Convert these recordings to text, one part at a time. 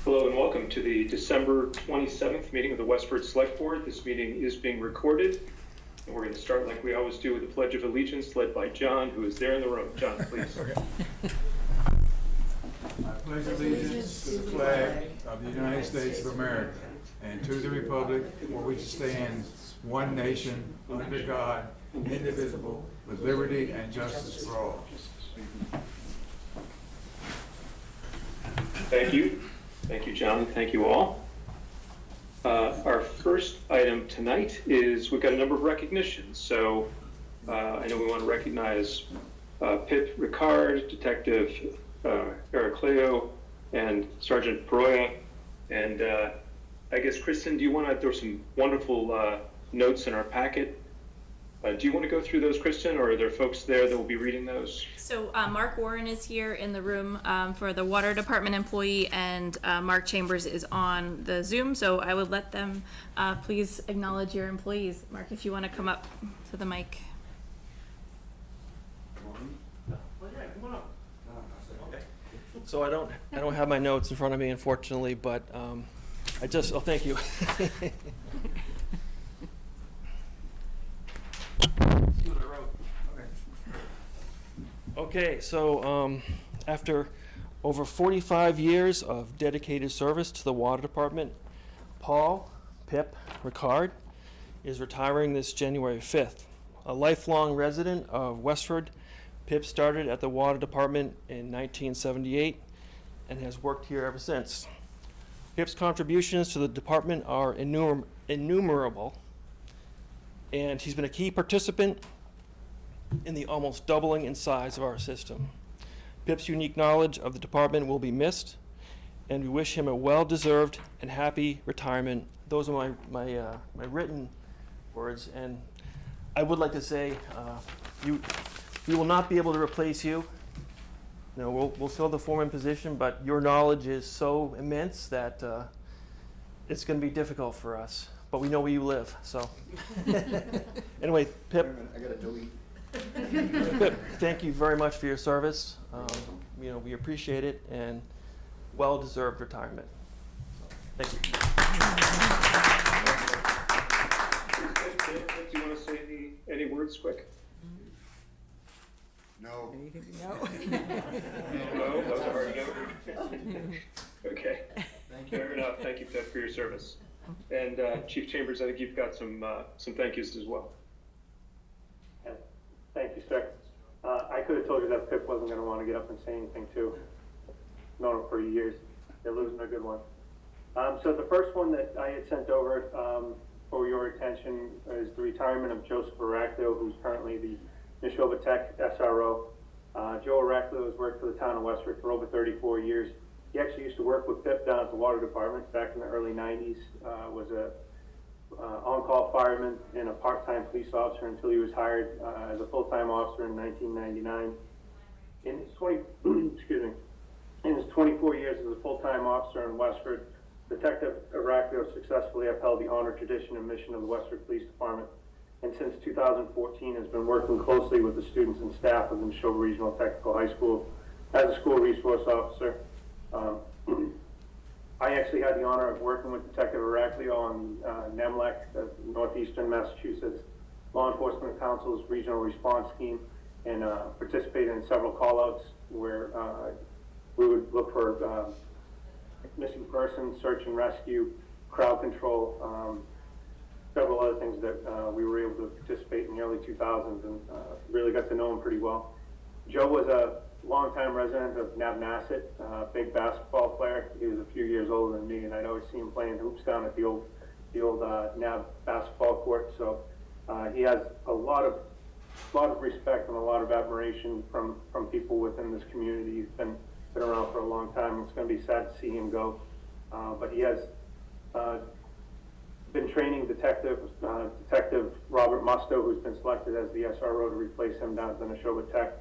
Hello and welcome to the December 27th meeting of the Westford Select Board. This meeting is being recorded, and we're going to start like we always do with the Pledge of Allegiance, led by John, who is there in the room. John, please. Okay. I pledge allegiance to the flag of the United States of America and to the republic for which it stands, one nation, under God, indivisible, with liberty and justice for all. Thank you. Thank you, John. Thank you all. Our first item tonight is we've got a number of recognitions. So I know we want to recognize Pip Ricard, Detective Eric Cleo, and Sergeant Peroya. And I guess, Kristen, do you want to, there were some wonderful notes in our packet. Do you want to go through those, Kristen, or are there folks there that will be reading those? So Mark Warren is here in the room for the water department employee, and Mark Chambers is on the Zoom. So I would let them please acknowledge your employees. Mark, if you want to come up to the mic. So I don't have my notes in front of me, unfortunately, but thank you. See what I wrote. Okay, so after over 45 years of dedicated service to the water department, Paul Pip Ricard is retiring this January 5th. A lifelong resident of Westford, Pip started at the water department in 1978 and has worked here ever since. Pip's contributions to the department are innumerable, and he's been a key participant in the almost doubling in size of our system. Pip's unique knowledge of the department will be missed, and we wish him a well-deserved and happy retirement. Those are my written words, and I would like to say we will not be able to replace you. You know, we'll fill the foreman position, but your knowledge is so immense that it's going to be difficult for us. But we know where you live, so. Anyway, Pip. I got a delete. Pip, thank you very much for your service. You know, we appreciate it, and well-deserved retirement. So, thank you. Do you want to say any words quick? No. No, that was a hard no. Okay. Thank you. Fair enough. Thank you, Pip, for your service. And Chief Chambers, I think you've got some thank yous as well. Thank you, sir. I could have told you that Pip wasn't going to want to get up and say anything too. Known him for years. They're losing a good one. So the first one that I had sent over for your attention is the retirement of Joseph Araclio, who's currently the Neshoba Tech SRO. Joe Araclio has worked for the town of Westford for over 34 years. He actually used to work with Pip down at the water department back in the early 90s. Was a on-call fireman and a part-time police officer until he was hired as a full-time officer in 1999. In his 24 years as a full-time officer in Westford, Detective Araclio successfully upheld the honor, tradition, and mission of the Westford Police Department, and since 2014 has been working closely with the students and staff of the Neshoba Regional Technical High School as a school resource officer. I actually had the honor of working with Detective Araclio on NEMLEC, the Northeastern Massachusetts Law Enforcement Council's regional response team, and participated in several call-outs where we would look for missing persons, search and rescue, crowd control, several other things that we were able to participate in the early 2000s, and really got to know him pretty well. Joe was a longtime resident of Nabnasset, big basketball player. He was a few years older than me, and I'd always see him playing hoops down at the old Nab basketball court. So he has a lot of respect and a lot of admiration from people within this community. He's been around for a long time. It's going to be sad to see him go, but he has been training Detective Robert Musto, who's been selected as the SRO to replace him down at the Neshoba Tech.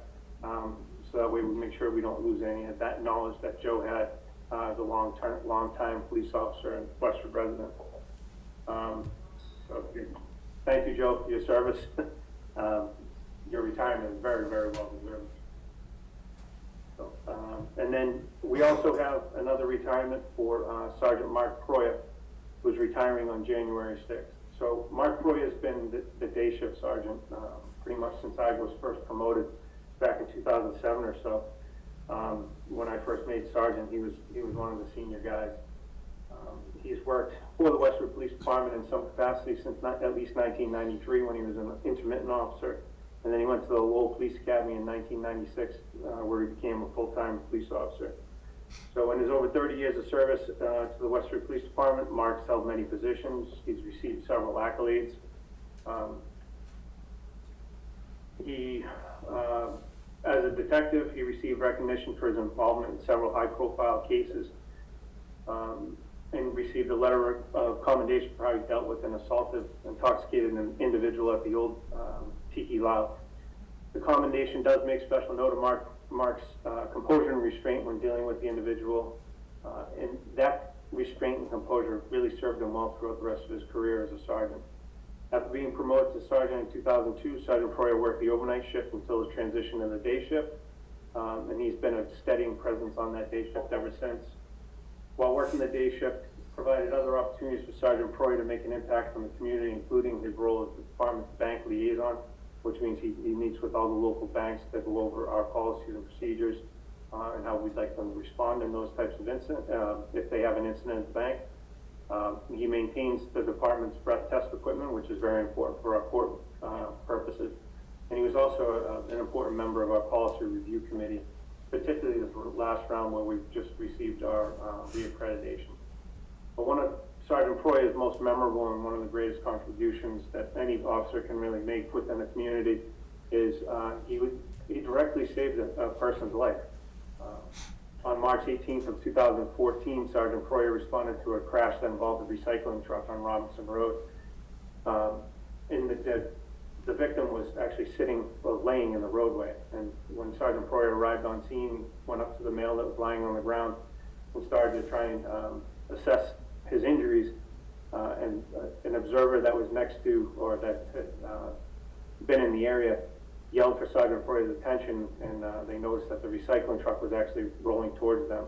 So that way we make sure we don't lose any of that knowledge that Joe had as a long-time police officer and Westford resident. So thank you, Joe, for your service. Your retirement is very, very well deserved. So, and And then we also have another retirement for Sergeant Mark Proya, who's retiring on January 6th. So Mark Proya has been the day shift sergeant pretty much since I was first promoted back in 2007 or so. When I first made sergeant, he was one of the senior guys. He's worked for the Westford Police Department in some capacity since at least 1993 when he was an intermittent officer. And then he went to the Lowell Police Academy in 1996 where he became a full-time police officer. So in his over 30 years of service to the Westford Police Department, Mark's held many positions. He's received several accolades. As a detective, he received recognition for his involvement in several high-profile cases and received a letter of commendation for how he dealt with an assaulted, intoxicated individual at the old Tiki Lao. The commendation does make special note of Mark's composure and restraint when dealing with the individual, and that restraint and composure really served him well throughout the rest of his career as a sergeant. After being promoted to sergeant in 2002, Sergeant Proya worked the overnight shift until his transition to the day shift, and he's been a steadying presence on that day shift ever since. While working the day shift, provided other opportunities for Sergeant Proya to make an impact on the community, including his role as the department's bank liaison, which means he meets with all the local banks to go over our policies and procedures and how we'd like them to respond in those types of incidents, if they have an incident at the bank. He maintains the department's breath test equipment, which is very important for our court purposes. And he was also an important member of our policy review committee, particularly the last round where we just received our reaccreditation. But one of Sergeant Proya's most memorable and one of the greatest contributions that any officer can really make within a community is he directly saved a person's life. On March 18th of 2014, Sergeant Proya responded to a crash that involved a recycling truck on Robinson Road. And the victim was actually laying in the roadway. And when Sergeant Proya arrived on scene, went up to the male that was lying on the ground and started to try and assess his injuries. And an observer that was next to, or that had been in the area, yelled for Sergeant Proya's attention, and they noticed that the recycling truck was actually rolling towards them.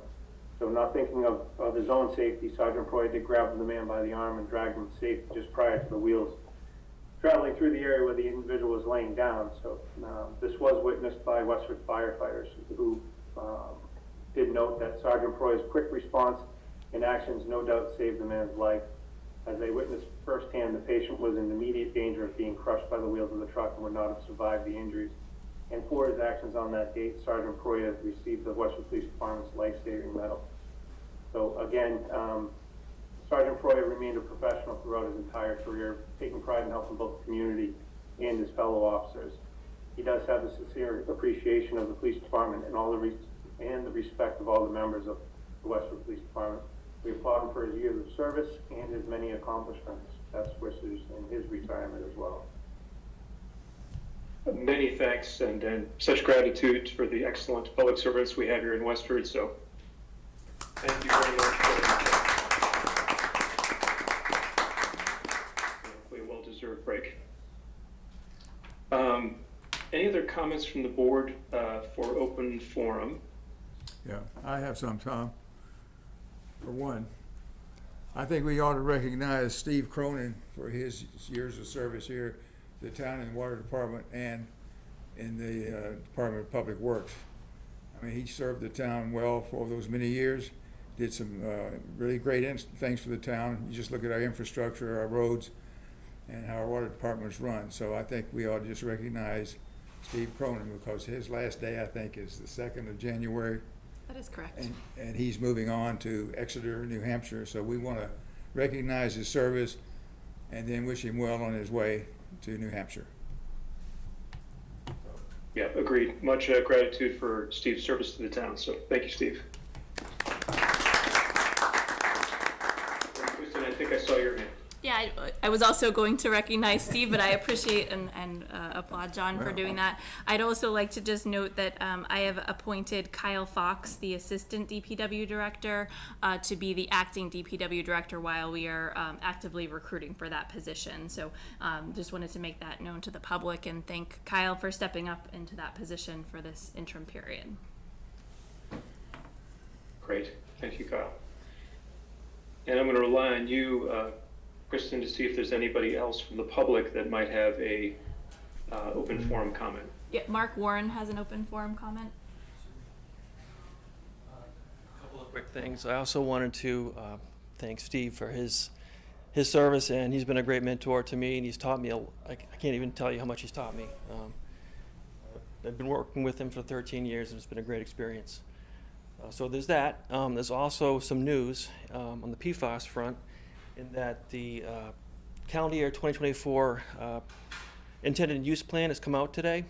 So not thinking of his own safety, Sergeant Proya did grab the man by the arm and dragged him safe just prior to the wheels traveling through the area where the individual was laying down. So this was witnessed by Westford firefighters who did note that Sergeant Proya's quick response and actions no doubt saved the man's life. As they witnessed firsthand, the patient was in immediate danger of being crushed by the wheels of the truck and would not have survived the injuries. And for his actions on that date, Sergeant Proya received the Westford Police Department's life-saving medal. So again, Sergeant Proya remained a professional throughout his entire career, taking pride in helping both the community and his fellow officers. He does have the sincere appreciation of the police department and the respect of all the members of the Westford Police Department. We applaud him for his years of service and his many accomplishments. Best wishes in his retirement as well. Many thanks and such gratitude for the excellent public servants we have here in Westford. So thank you very much for a well-deserved break. Any other comments from the board for open forum? Yeah, I have some, Tom. For one, I think we ought to recognize Steve Cronin for his years of service here, the town and water department, and in the Department of Public Works. I mean, he served the town well for those many years, did some really great things for the town. You just look at our infrastructure, our roads, and how our water department is run. So I think we ought to just recognize Steve Cronin because his last day, I think, is the 2nd of January. That is correct. And he's moving on to Exeter, New Hampshire. So we want to recognize his service and then wish him well on his way to New Hampshire. Yeah, agreed. Much gratitude for Steve's service to the town. So thank you, Steve. Kristen, I think I saw your hand. Yeah, I was also going to recognize Steve, but I appreciate and applaud John for doing that. I'd also like to just note that I have appointed Kyle Fox, the Assistant DPW Director, to be the Acting DPW Director while we are actively recruiting for that position. So just wanted to make that known to the public and thank Kyle for stepping up into that position for this interim period. you, Kyle. And I'm going to rely on you, Kristen, to see if there's anybody else from the public that might have a open forum comment. Yeah, Mark Warren has an open forum comment. A couple of quick things. I also wanted to thank Steve for his service, and he's been a great mentor to me, and he's taught me, I can't even tell you how much he's taught me. I've been working with him for 13 years, and it's been a great experience. So there's that. There's also some news on the PFAS front, in that the calendar year 2024 intended use plan has come out today,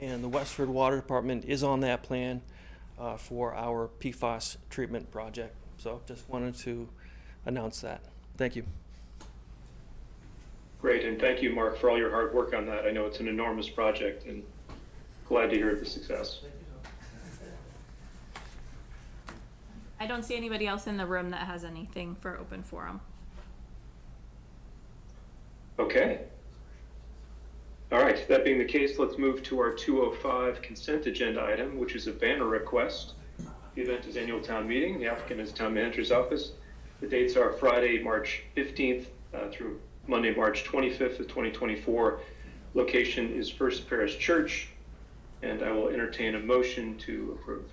and the Westford Water Department is on that plan for our PFAS treatment project. So just wanted to announce that. Thank you. Great, and thank you, Mark, for all your hard work on that. I know it's an enormous project, and glad to hear the success. I don't see anybody else in the room that has anything for open forum. Okay. All right, that being the case, let's move to our 205 consent agenda item, which is a banner request. The event is annual town meeting. The applicant is town manager's office. The dates are Friday, March 15th through Monday, March 25th of 2024. Location is First Parish Church, and I will entertain a motion to approve.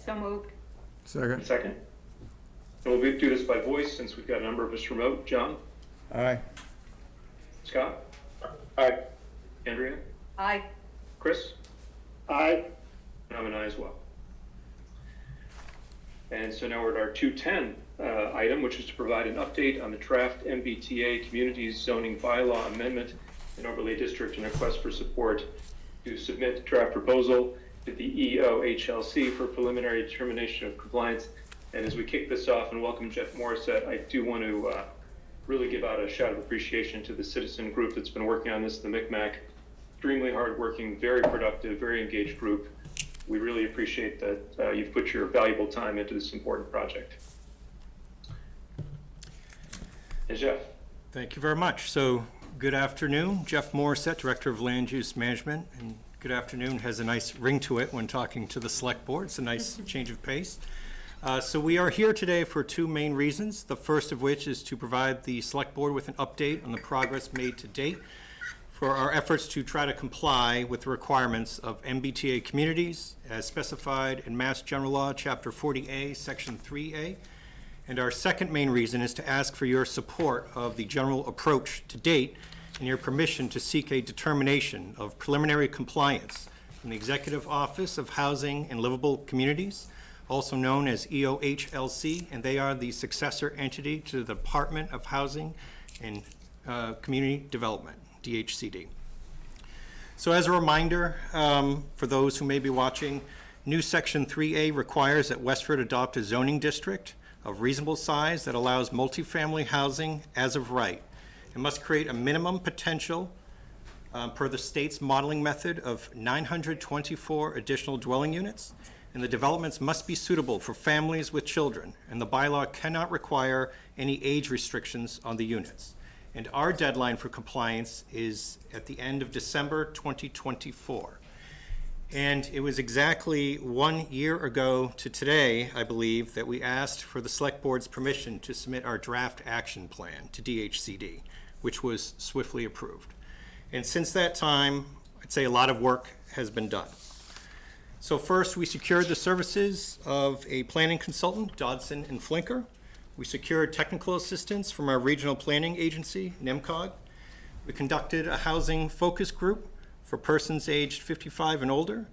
So moved. Second. Second. And we'll do this by voice since we've got a number of us remote. John? Aye. Scott? Aye. Andrea? Aye. Chris? Aye. And I'm an aye as well. And so now we're at our 210 item, which is to provide an update on the draft MBTA Communities Zoning Bylaw Amendment in Overlay District and request for support to submit draft proposal to the EOHLC for preliminary determination of compliance. And as we kick this off and welcome Jeff Morissette, I do want to really give out a shout of appreciation to the citizen group that's been working on this, the MCMAC. Extremely hardworking, very productive, very engaged group. We really appreciate that you've put your valuable time into this important project. And Jeff. Thank you very much. So good afternoon. Jeff Morissette, Director of Land Use Management. And good afternoon has a nice ring to it when talking to the Select Board. It's a nice change of pace. So we are here today for two main reasons. The first of which is to provide the Select Board with an update on the progress made to date for our efforts to try to comply with the requirements of MBTA communities as specified in Mass General Law, Chapter 40A, Section 3A. And our second main reason is to ask for your support of the general approach to date and your permission to seek a determination of preliminary compliance from the Executive Office of Housing and Livable Communities, also known as EOHLC, and they are the successor entity to the Department of Housing and Community Development, DHCD. So as a reminder, for those who may be watching, new Section 3A requires that Westford adopt a zoning district of reasonable size that allows multifamily housing as of right. It must create a minimum potential per the state's modeling method of 924 additional dwelling units, and the developments must be suitable for families with children, and the bylaw cannot require any age restrictions on the units. And our deadline for compliance is at the end of December 2024. And it was exactly 1 year ago to today, I believe, that we asked for the Select Board's permission to submit our draft action plan to DHCD, which was swiftly approved. And since that time, I'd say a lot of work has been done. So first, we secured the services of a planning consultant, Dodson and Flinker. We secured technical assistance from our regional planning agency, NIMCOG. We conducted a housing focus group for persons aged 55 and older.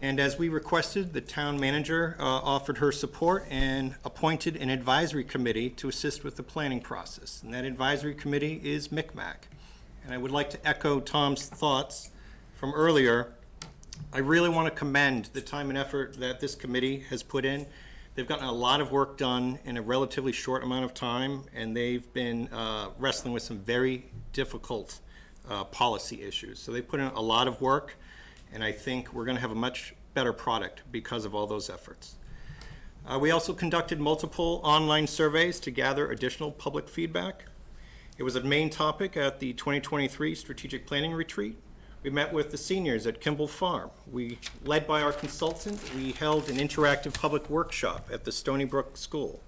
And as we requested, the town manager offered her support and appointed an advisory committee to assist with the planning process. And that advisory committee is MCMAC. And I would like to echo Tom's thoughts from earlier. I really want to commend the time and effort that this committee has put in. They've gotten a lot of work done in a relatively short amount of time, and they've been wrestling with some very difficult policy issues. So they put in a lot of work, and I think we're going to have a much better product because of all those efforts. We also conducted multiple online surveys to gather additional public feedback. It was a main topic at the 2023 Strategic Planning Retreat, We met with the seniors at Kimball Farm. Led by our consultant, we held an interactive public workshop at the Stony Brook School.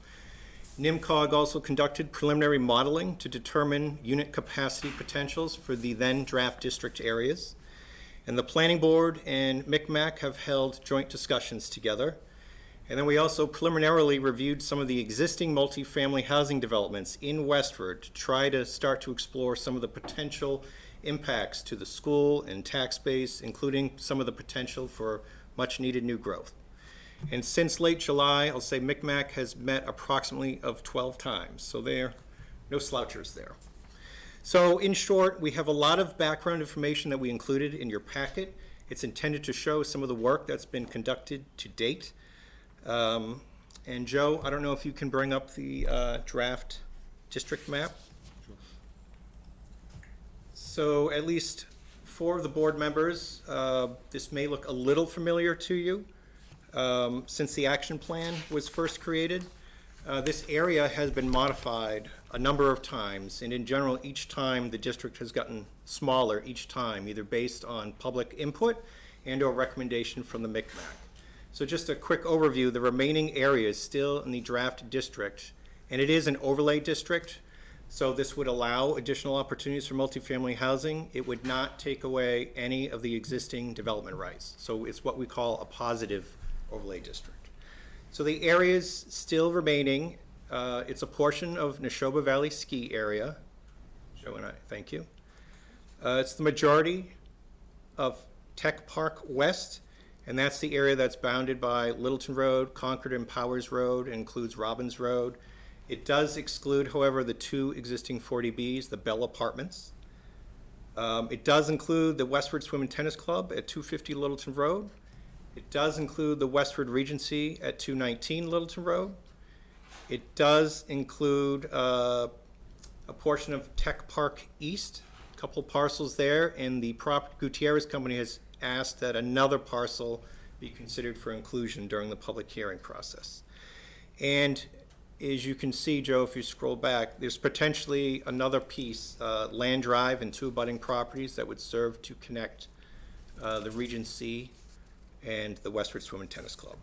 NIMCOG also conducted preliminary modeling to determine unit capacity potentials for the then draft district areas. And the Planning Board and MCMAC have held joint discussions together. And then we also preliminarily reviewed some of the existing multifamily housing developments in Westford to try to start to explore some of the potential impacts to the school and tax base, including some of the potential for much needed new growth. And since late July, I'll say MCMAC has met approximately of 12 times. So there, no slouchers there. So in short, we have a lot of background information that we included in your packet. It's intended to show some of the work that's been conducted to date. And Joe, I don't know if you can bring up the draft district map. So at least 4 of the board members, this may look a little familiar to you. Since the action plan was first created, this area has been modified a number of times, and in general, each time the district has gotten smaller each time, either based on public input and or recommendation from the MCMAC. So just a quick overview, the remaining areas still in the draft district, and it is an overlay district, so this would allow additional opportunities for multifamily housing. It would not take away any of the existing development rights. So it's what we call a positive overlay district. So the areas still remaining, it's a portion of Neshoba Valley Ski Area. Joe and I, thank you. It's the majority of Tech Park West, and that's the area that's bounded by Littleton Road, Concord and Powers Road, and includes Robbins Road. It does exclude, however, the 2 existing 40Bs, the Bell Apartments. It does include the Westford Swim and Tennis Club at 250 Littleton Road. It does include the Westford Regency at 219 Littleton Road. It does include a portion of Tech Park East, a couple parcels there, and the Gutierrez Company has asked that another parcel be considered for inclusion during the public hearing process. And as you can see, Joe, if you scroll back, there's potentially another piece, Land Drive and 2 abutting properties that would serve to connect the Regency and the Westford Swim and Tennis Club.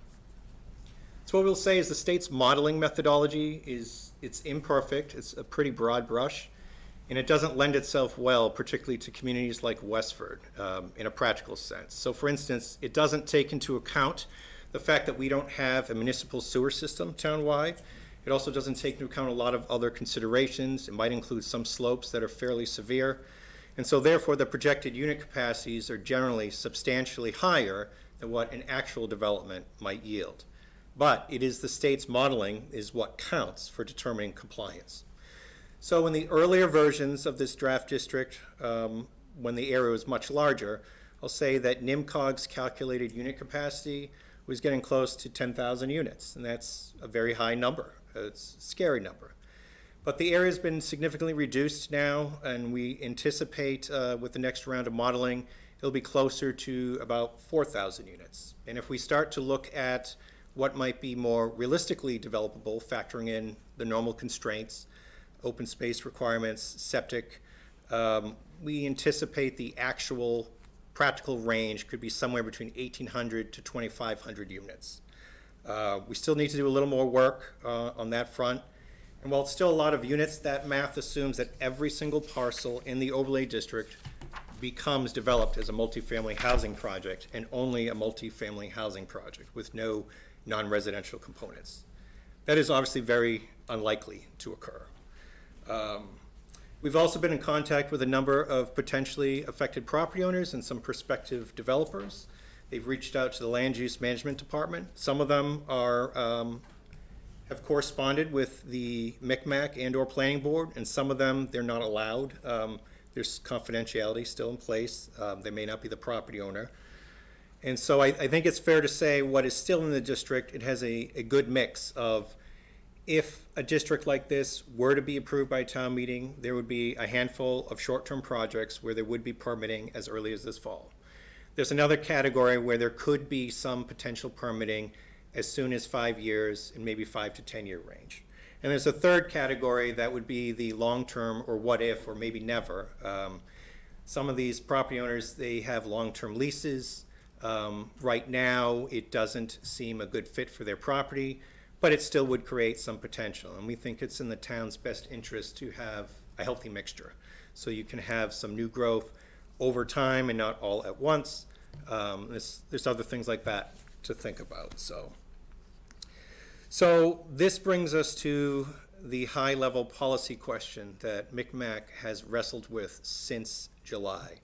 So what we'll say is the state's modeling methodology it's imperfect, it's a pretty broad brush, and it doesn't lend itself well, particularly to communities like Westford, in a practical sense. So for instance, it doesn't take into account the fact that we don't have a municipal sewer system townwide. It also doesn't take into account a lot of other considerations. It might include some slopes that are fairly severe. And so therefore, the projected unit capacities are generally substantially higher than what an actual development might yield. But it is the state's modeling is what counts for determining compliance. So in the earlier versions of this draft district, when the area was much larger, I'll say that NIMCOG's calculated unit capacity was getting close to 10,000 units, and that's a very high number. It's a scary number. But the area has been significantly reduced now, and we anticipate with the next round of modeling, it'll be closer to about 4,000 units. And if we start to look at what might be more realistically developable, factoring in the normal constraints, open space requirements, septic, we anticipate the actual practical range could be somewhere between 1,800 to 2,500 units. We still need to do a little more work on that front. And while it's still a lot of units, that math assumes that every single parcel in the overlay district becomes developed as a multifamily housing project, and only a multifamily housing project with no non-residential components. That is obviously very unlikely to occur. We've also been in contact with a number of potentially affected property owners and some prospective developers. They've reached out to the Land Use Management Department. Some of them are have corresponded with the MCMAC and or Planning Board, and some of them they're not allowed. There's confidentiality still in place. They may not be the property owner. And so I think it's fair to say what is still in the district, it has a good mix of, if a district like this were to be approved by a town meeting, there would be a handful of short-term projects where there would be permitting as early as this fall. There's another category where there could be some potential permitting as soon as 5 years and maybe 5 to 10 year range. And there's a third category that would be the long-term or what if or maybe never. Some of these property owners, they have long-term leases. Right now, it doesn't seem a good fit for their property, but it still would create some potential. And we think it's in the town's best interest to have a healthy mixture. So you can have some new growth over time and not all at once. There's other things like that to think about. So this brings us to the high-level policy question that MCMAC has wrestled with since July.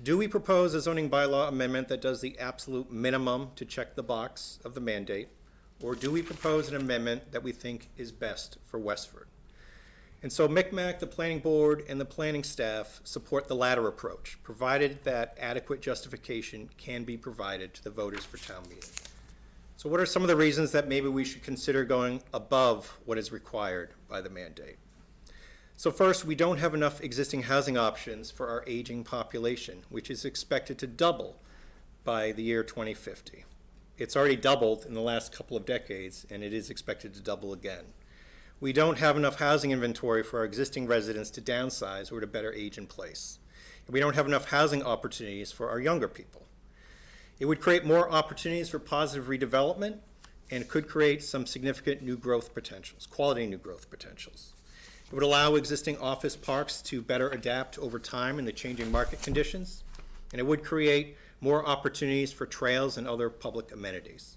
Do we propose a zoning bylaw amendment that does the absolute minimum to check the box of the mandate, or do we propose an amendment that we think is best for Westford? And so MCMAC, the planning board, and the planning staff support the latter approach, provided that adequate justification can be provided to the voters for town meeting. So what are some of the reasons that maybe we should consider going above what is required by the mandate? So first, we don't have enough existing housing options for our aging population, which is expected to double by the year 2050. It's already doubled in the last couple of decades, and it is expected to double again. We don't have enough housing inventory for our existing residents to downsize or to better age in place. And we don't have enough housing opportunities for our younger people. It would create more opportunities for positive redevelopment and could create some significant new growth potentials, quality new growth potentials. It would allow existing office parks to better adapt over time in the changing market conditions, and it would create more opportunities for trails and other public amenities.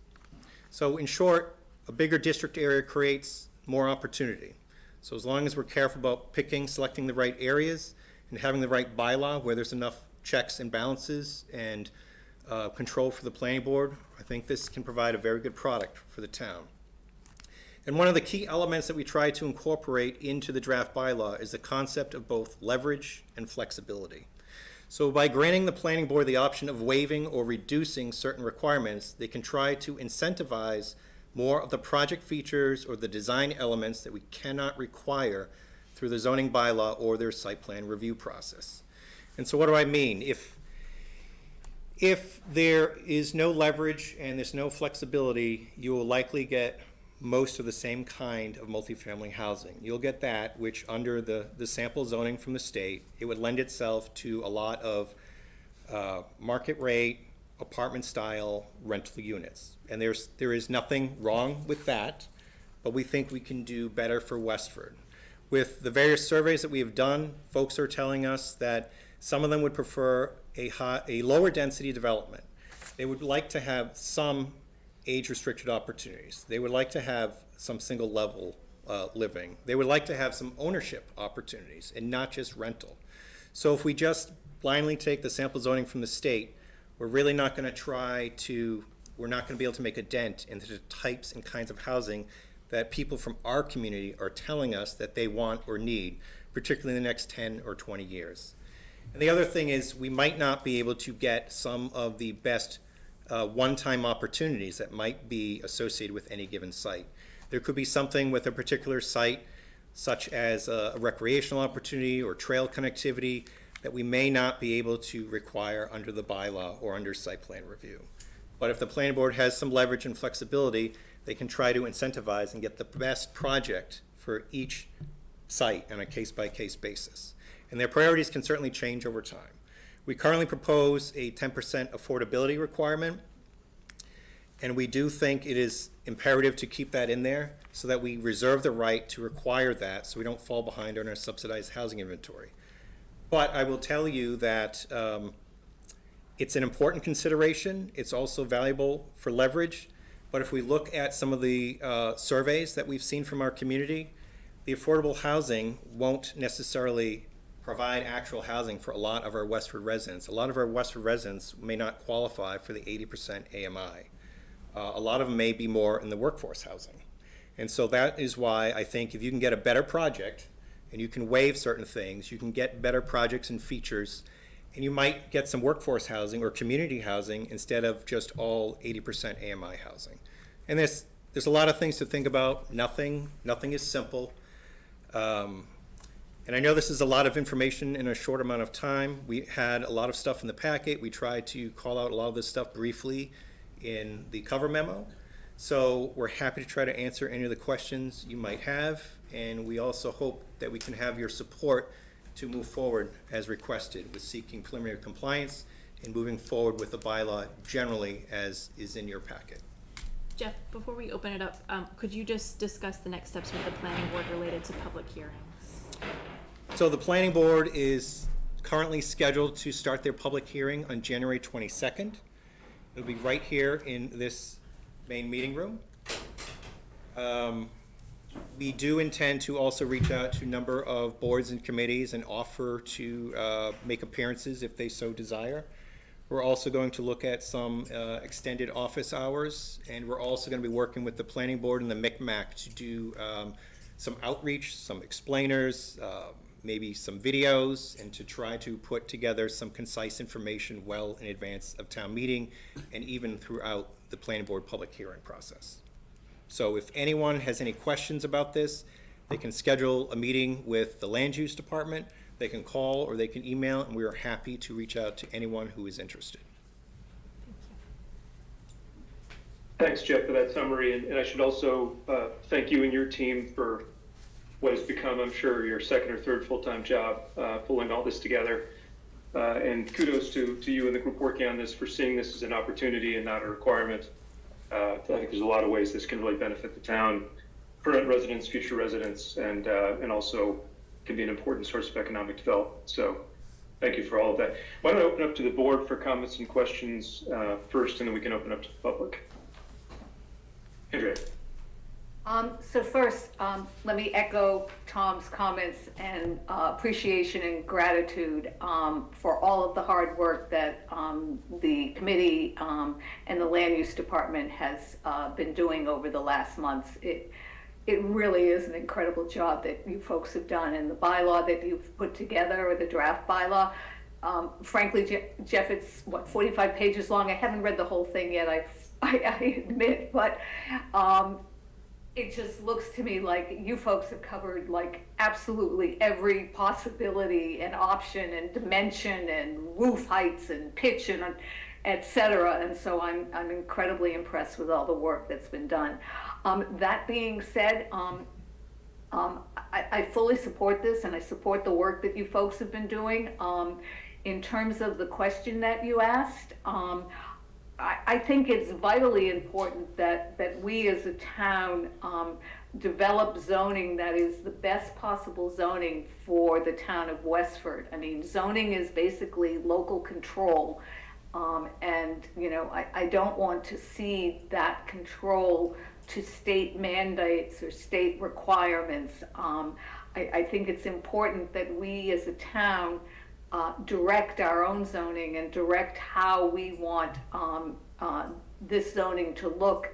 So in short, a bigger district area creates more opportunity. So as long as we're careful about selecting the right areas and having the right bylaw where there's enough checks and balances and control for the planning board, I think this can provide a very good product for the town. And one of the key elements that we try to incorporate into the draft bylaw is the concept of both leverage and flexibility. So by granting the planning board the option of waiving or reducing certain requirements, they can try to incentivize more of the project features or the design elements that we cannot require through the zoning bylaw or their site plan review process. And so what do I mean? If there is no leverage and there's no flexibility, you will likely get most of the same kind of multifamily housing. You'll get that, which under the sample zoning from the state, it would lend itself to a lot of market rate, apartment style rental units. And there is nothing wrong with that, but we think we can do better for Westford. With the various surveys that we have done, folks are telling us that some of them would prefer a lower density development. They would like to have some age-restricted opportunities. They would like to have some single-level living. They would like to have some ownership opportunities and not just rental. So if we just blindly take the sample zoning from the state, we're really not going to we're not going to be able to make a dent into the types and kinds of housing that people from our community are telling us that they want or need, particularly in the next 10 or 20 years. And the other thing is we might not be able to get some of the best one-time opportunities that might be associated with any given site. There could be something with a particular site, such as a recreational opportunity or trail connectivity, that we may not be able to require under the bylaw or under site plan review. But if the planning board has some leverage and flexibility, they can try to incentivize and get the best project for each site on a case-by-case basis. And their priorities can certainly change over time. We currently propose a 10% affordability requirement, and we do think it is imperative to keep that in there so that we reserve the right to require that so we don't fall behind on our subsidized housing inventory. But I will tell you that it's an important consideration. It's also valuable for leverage. But if we look at some of the surveys that we've seen from our community, the affordable housing won't necessarily provide actual housing for a lot of our Westford residents. A lot of our Westford residents may not qualify for the 80% AMI. A lot of them may be more in the workforce housing. And so that is why I think if you can get a better project and you can waive certain things, you can get better projects and features, and you might get some workforce housing or community housing instead of just all 80% AMI housing. And there's a lot of things to think about. Nothing is simple. And I know this is a lot of information in a short amount of time. We had a lot of stuff in the packet. We tried to call out a lot of this stuff briefly in the cover memo. So we're happy to try to answer any of the questions you might have. And we also hope that we can have your support to move forward as requested with seeking preliminary compliance and moving forward with the bylaw generally as is in your packet. Jeff, before we open it up, could you just discuss the next steps with the planning board related to public hearings? So the planning board is currently scheduled to start their public hearing on January 22nd. It'll be right here in this main meeting room. We do intend to also reach out to a number of boards and committees and offer to make appearances if they so desire. We're also going to look at some extended office hours, and we're also going to be working with the planning board and the MICMAC to do some outreach, some explainers, maybe some videos, and to try to put together some concise information well in advance of town meeting and even throughout the planning board public hearing process. So if anyone has any questions about this, they can schedule a meeting with the land use department, they can call or they can email, and we are happy to reach out to anyone who is interested. Thanks, Jeff, for that summary. And I should also thank you and your team for what has become, I'm sure, your second or third full-time job, pulling all this together. And kudos to you and the group working on this for seeing this as an opportunity and not a requirement. I think there's a lot of ways this can really benefit the town, current residents, future residents, and also can be an important source of economic development. So thank you for all of that. Why don't I open up to the board for comments and questions first, and then we can open up to the public. Andrea. So first, let me echo Tom's comments and appreciation and gratitude for all of the hard work that the committee and the land use department has been doing over the last months. It really is an incredible job that you folks have done, and the bylaw that you've put together, or the draft bylaw. Frankly, Jeff, it's what, 45 pages long. I haven't read the whole thing yet, I admit, but it just looks to me like you folks have covered like absolutely every possibility and option and dimension and roof heights and pitch and et cetera. And so I'm incredibly impressed with all the work that's been done. That being said, I fully support this, and I support the work that you folks have been doing. In terms of the question that you asked, I think it's vitally important that we as a town develop zoning that is the best possible zoning for the town of Westford. I mean, zoning is basically local control, and you know, I don't want to cede that control to state mandates or state requirements. I think it's important that we as a town direct our own zoning and direct how we want this zoning to look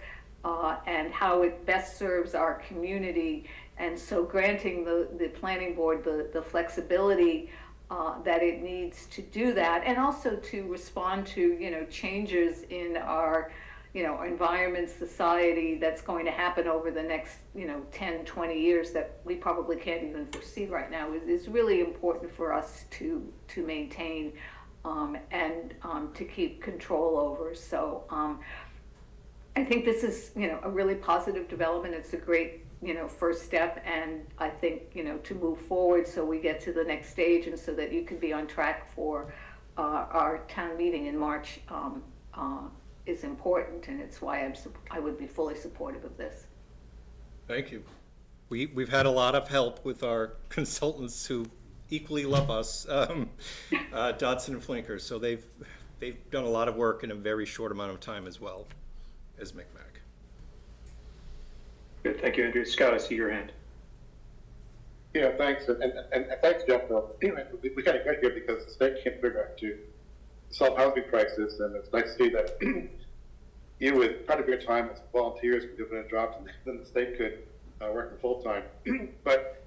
and how it best serves our community. And so granting the planning board the flexibility that it needs to do that, and also to respond to, you know, changes in our, you know, environment, society that's going to happen over the next, you know, 10, 20 years that we probably can't even foresee right now, is really important for us to maintain and to keep control over. So I think this is, you know, a really positive development. It's a great, you know, first step, and I think, you know, to move forward so we get to the next stage and so that you can be on track for our town meeting in March is important, and it's why I would be fully supportive of this. Thank you. We've had a lot of help with our consultants who equally love us, Dodson and Flinker. So they've done a lot of work in a very short amount of time as well as MICMAC. Good, thank you, Andrea. Scott, I see your hand. Yeah, thanks, and thanks, Jeff. Anyway, we kind of got here because the state can't figure out to solve housing crisis, and it's nice to see that you, with part of your time as volunteers, could do a job, and then the state could work full time. But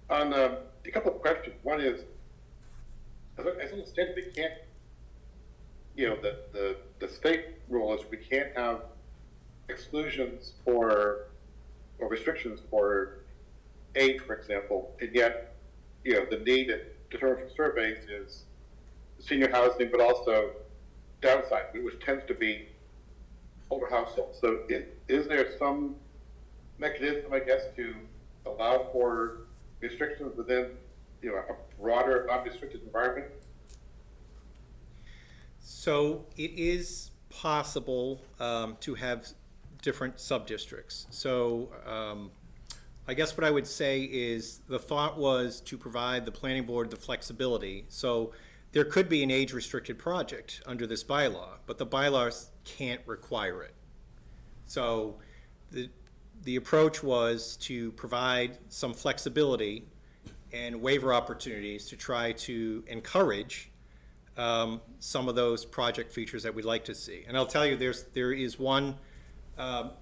on a couple of questions. One is, as in the state, we can't, you know, the state rule is we can't have exclusions for or restrictions for age, for example, and yet, you know, the need determined from surveys is senior housing, but also downsizing, which tends to be older households. So is there some mechanism, I guess, to allow for restrictions within a broader, non-restricted environment? So it is possible to have different sub-districts. So I guess what I would say is the thought was to provide the planning board the flexibility. So there could be an age-restricted project under this bylaw, but the bylaws can't require it. So the approach was to provide some flexibility and waiver opportunities to try to encourage some of those project features that we'd like to see. And I'll tell you, there is one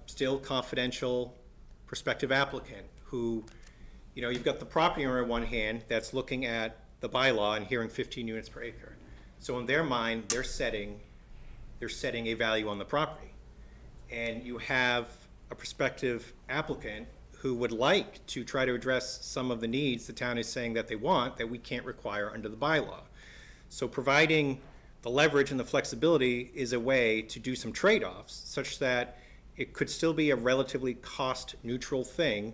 still confidential prospective applicant who, you've got the property owner on one hand that's looking at the bylaw and hearing 15 units per acre. So in their mind, they're setting a value on the property. And you have a prospective applicant who would like to try to address some of the needs the town is saying that they want that we can't require under the bylaw. So providing the leverage and the flexibility is a way to do some trade-offs such that it could still be a relatively cost-neutral thing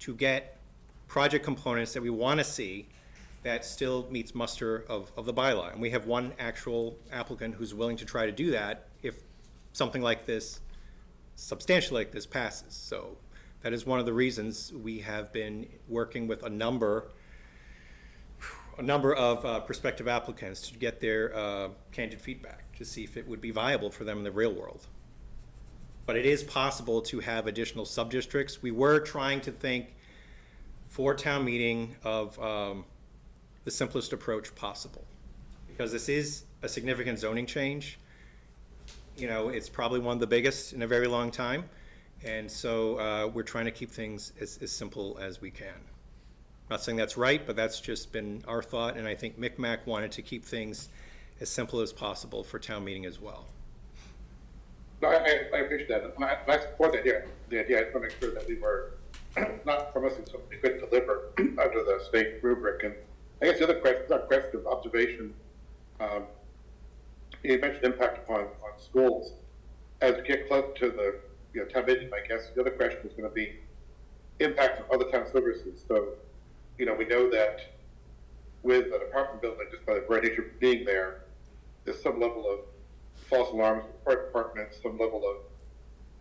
to get project components that we want to see that still meets muster of the bylaw. And we have one actual applicant who's willing to try to do that if something like this, substantial like this, passes. So that is one of the reasons we have been working with a number of prospective applicants to get their candid feedback to see if it would be viable for them in the real world. But it is possible to have additional sub-districts. We were trying to think for town meeting of the simplest approach possible, because this is a significant zoning change. It's probably one of the biggest in a very long time. And so we're trying to keep things as simple as we can. Not saying that's right, but that's just been our thought, and I think MCMAC wanted to keep things as simple as possible for town meeting as well. No, I appreciate that. I support the idea. I just want to make sure that we were not promising something we couldn't deliver under the state rubric. And I guess the other question, not question, of observation, you mentioned impact upon schools. As we get close to the town meeting, I guess the other question is going to be impact on other town services. So, we know that with an apartment building, just by the very nature of being there, there's some level of false alarms with the fire department, some level of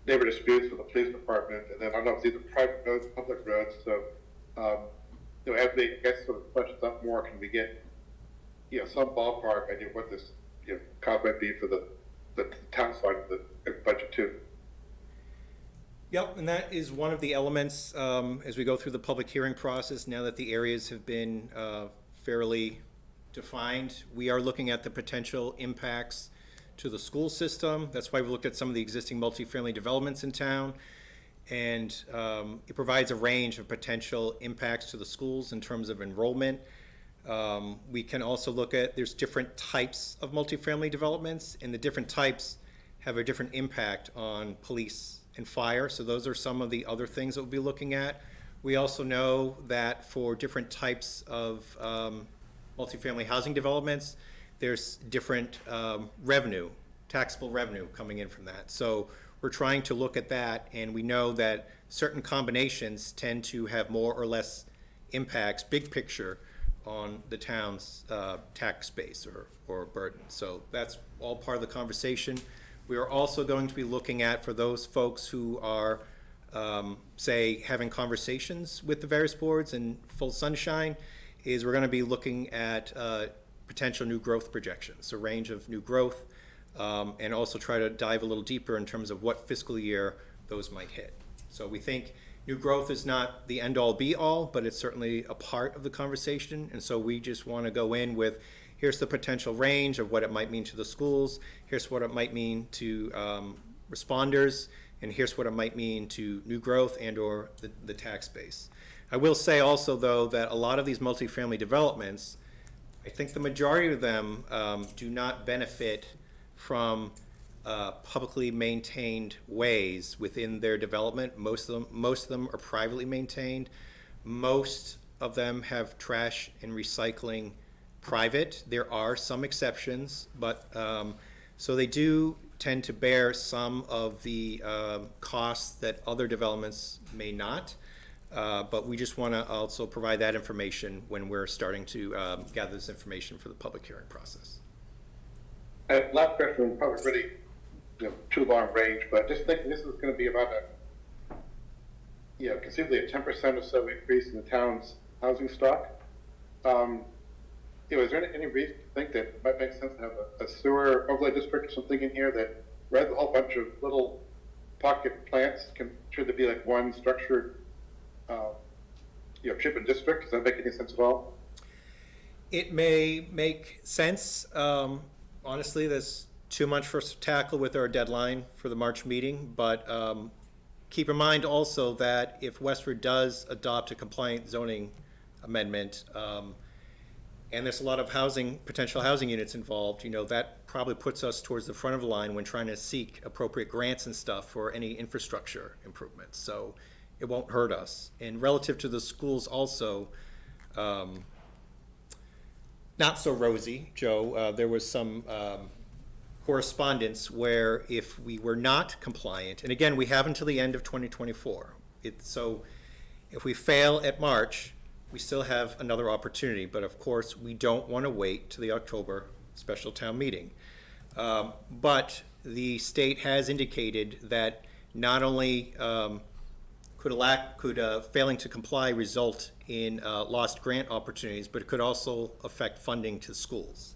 neighbor disputes with the police department, and then I don't know if these are private roads, public roads. So, as we get sort of fleshed out more, can we get, some ballpark idea of what this, cost might be for the town side of the budget too? Yep, and that is one of the elements as we go through the public hearing process. Now that the areas have been fairly defined, we are looking at the potential impacts to the school system. That's why we looked at some of the existing multifamily developments in town. And it provides a range of potential impacts to the schools in terms of enrollment. We can also look at, there's different types of multifamily developments, and the different types have a different impact on police and fire. So those are some of the other things that we'll be looking at. We also know that for different types of multifamily housing developments, there's different revenue, taxable revenue coming in from that. So we're trying to look at that, and we know that certain combinations tend to have more or less impacts, big picture, on the town's tax base or burden. So that's all part of the conversation. We are also going to be looking at, for those folks who are, say, having conversations with the various boards in full sunshine, is we're going to be looking at potential new growth projections, a range of new growth, and also try to dive a little deeper in terms of what fiscal year those might hit. So we think new growth is not the end-all be-all, but it's certainly a part of the conversation. And so we just want to go in with, here's the potential range of what it might mean to the schools, here's what it might mean to responders, and here's what it might mean to new growth and or the tax base. I will say also, though, that a lot of these multifamily developments, I think the majority of them do not benefit from publicly maintained ways within their development. Most of them are privately maintained. Most of them have trash and recycling private. There are some exceptions, but so they do tend to bear some of the costs that other developments may not. but we just want to also provide that information when we're starting to gather this information for the public hearing process. Last question, probably really, too long range, but just thinking this is going to be about conceivably a 10% or so increase in the town's housing stock. Is there any reason to think that it might make sense to have a sewer overlay district or something in here that rather than a whole bunch of little pocket plants, should there be like one structured, treatment district? Does that make any sense at all? It may make sense. Honestly, there's too much for us to tackle with our deadline for the March meeting, but keep in mind also that if Westford does adopt a compliant zoning amendment, and there's a lot of potential housing units involved, that probably puts us towards the front of the line when trying to seek appropriate grants and stuff for any infrastructure improvements. So it won't hurt us. And relative to the schools also, not so rosy, Joe. There was some correspondence where if we were not compliant, and again, we have until the end of 2024. So if we fail at March, we still have another opportunity, but of course, we don't want to wait to the October special town meeting. But the state has indicated that not only could failing to comply result in lost grant opportunities, but it could also affect funding to schools.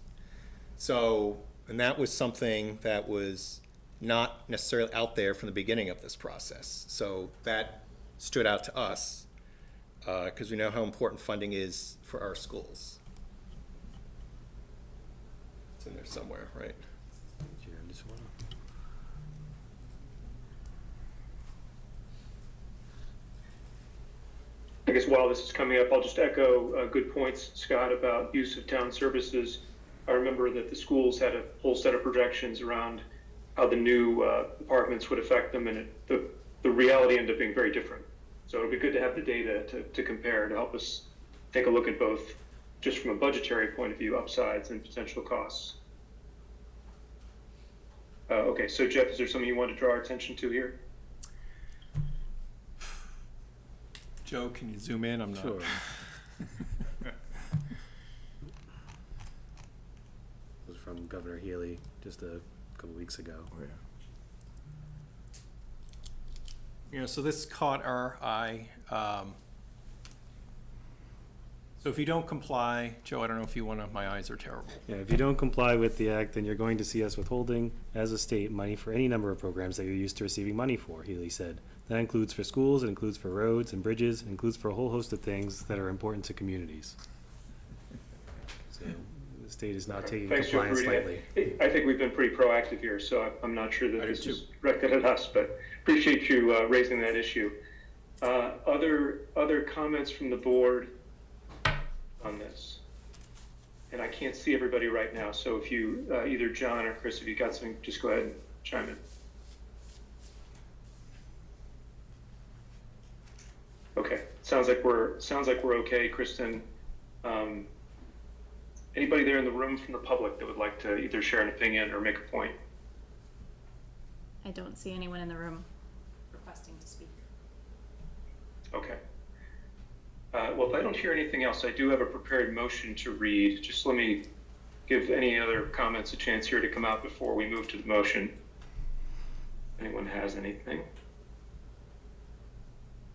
So, and that was something that was not necessarily out there from the beginning of this process. So that stood out to us, because we know how important funding is for our schools. It's in there somewhere, right? I guess while this is coming up, I'll just echo good points, Scott, about use of town services. I remember that the schools had a whole set of projections around how the new apartments would affect them, and the reality ended up being very different. So it'll be good to have the data to compare to help us take a look at both, just from a budgetary point of view, upsides and potential costs. Okay, so Jeff, is there something you want to draw our attention to here? Joe, can you zoom in? I'm not. Sure. This was from Governor Healy just a couple weeks ago. Oh, yeah. So this caught our eye. So if you don't comply, Joe, I don't know if you want to, my eyes are terrible. Yeah, if you don't comply with the act, then you're going to see us withholding, as a state, money for any number of programs that you're used to receiving money for, Healy said. That includes for schools, it includes for roads and bridges, it includes for a whole host of things that are important to communities. So the state is not taking compliance lightly. I think we've been pretty proactive here, so I'm not sure that this is directed at us, but appreciate you raising that issue. Other comments from the board on this? And I can't see everybody right now, so if you, either John or Chris, if you got something, just go ahead and chime in. Okay, sounds like we're okay, Kristen. Anybody there in the room from the public that would like to either share an opinion or make a point? I don't see anyone in the room requesting to speak. Okay. Well, if I don't hear anything else, I do have a prepared motion to read. Just let me give any other comments a chance here to come out before we move to the motion. Anyone has anything?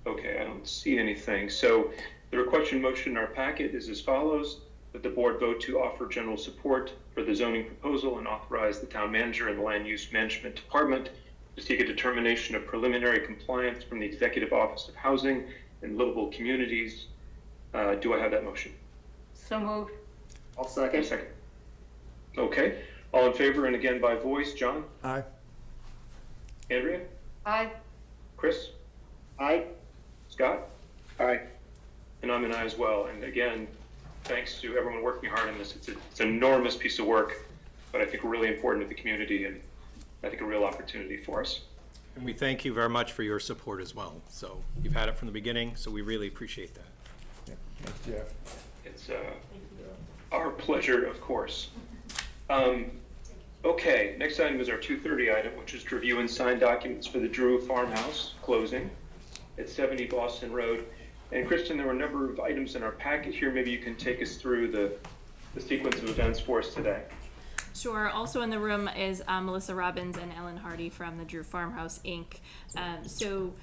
Okay, I don't see anything. So the requested motion in our packet is as follows: that the board vote to offer general support for the zoning proposal and authorize the town manager and the land use management department to seek a determination of preliminary compliance from the Executive Office of Housing and Livable Communities. Do I have that motion? So moved. I'll second. Second. Okay, all in favor, and again by voice. John? Aye. Andrea? Aye. Chris? Aye. Scott? Aye. And I'm an aye as well. And again, thanks to everyone working hard on this. It's an enormous piece of work, but I think really important to the community, and I think a real opportunity for us. And we thank you very much for your support as well. So you've had it from the beginning, so we really appreciate that. Yeah. Thanks, Jeff. It's our pleasure, of course. Okay, next item is our 2:30 item, which is to review and sign documents for the Drew Farmhouse closing at 70 Boston Road. And Kristen, there were a number of items in our packet here. Maybe you can take us through the sequence of events for us today. Sure. Also in the room is Melissa Robbins and Ellen Hardy from the Drew Farmhouse, Inc. So,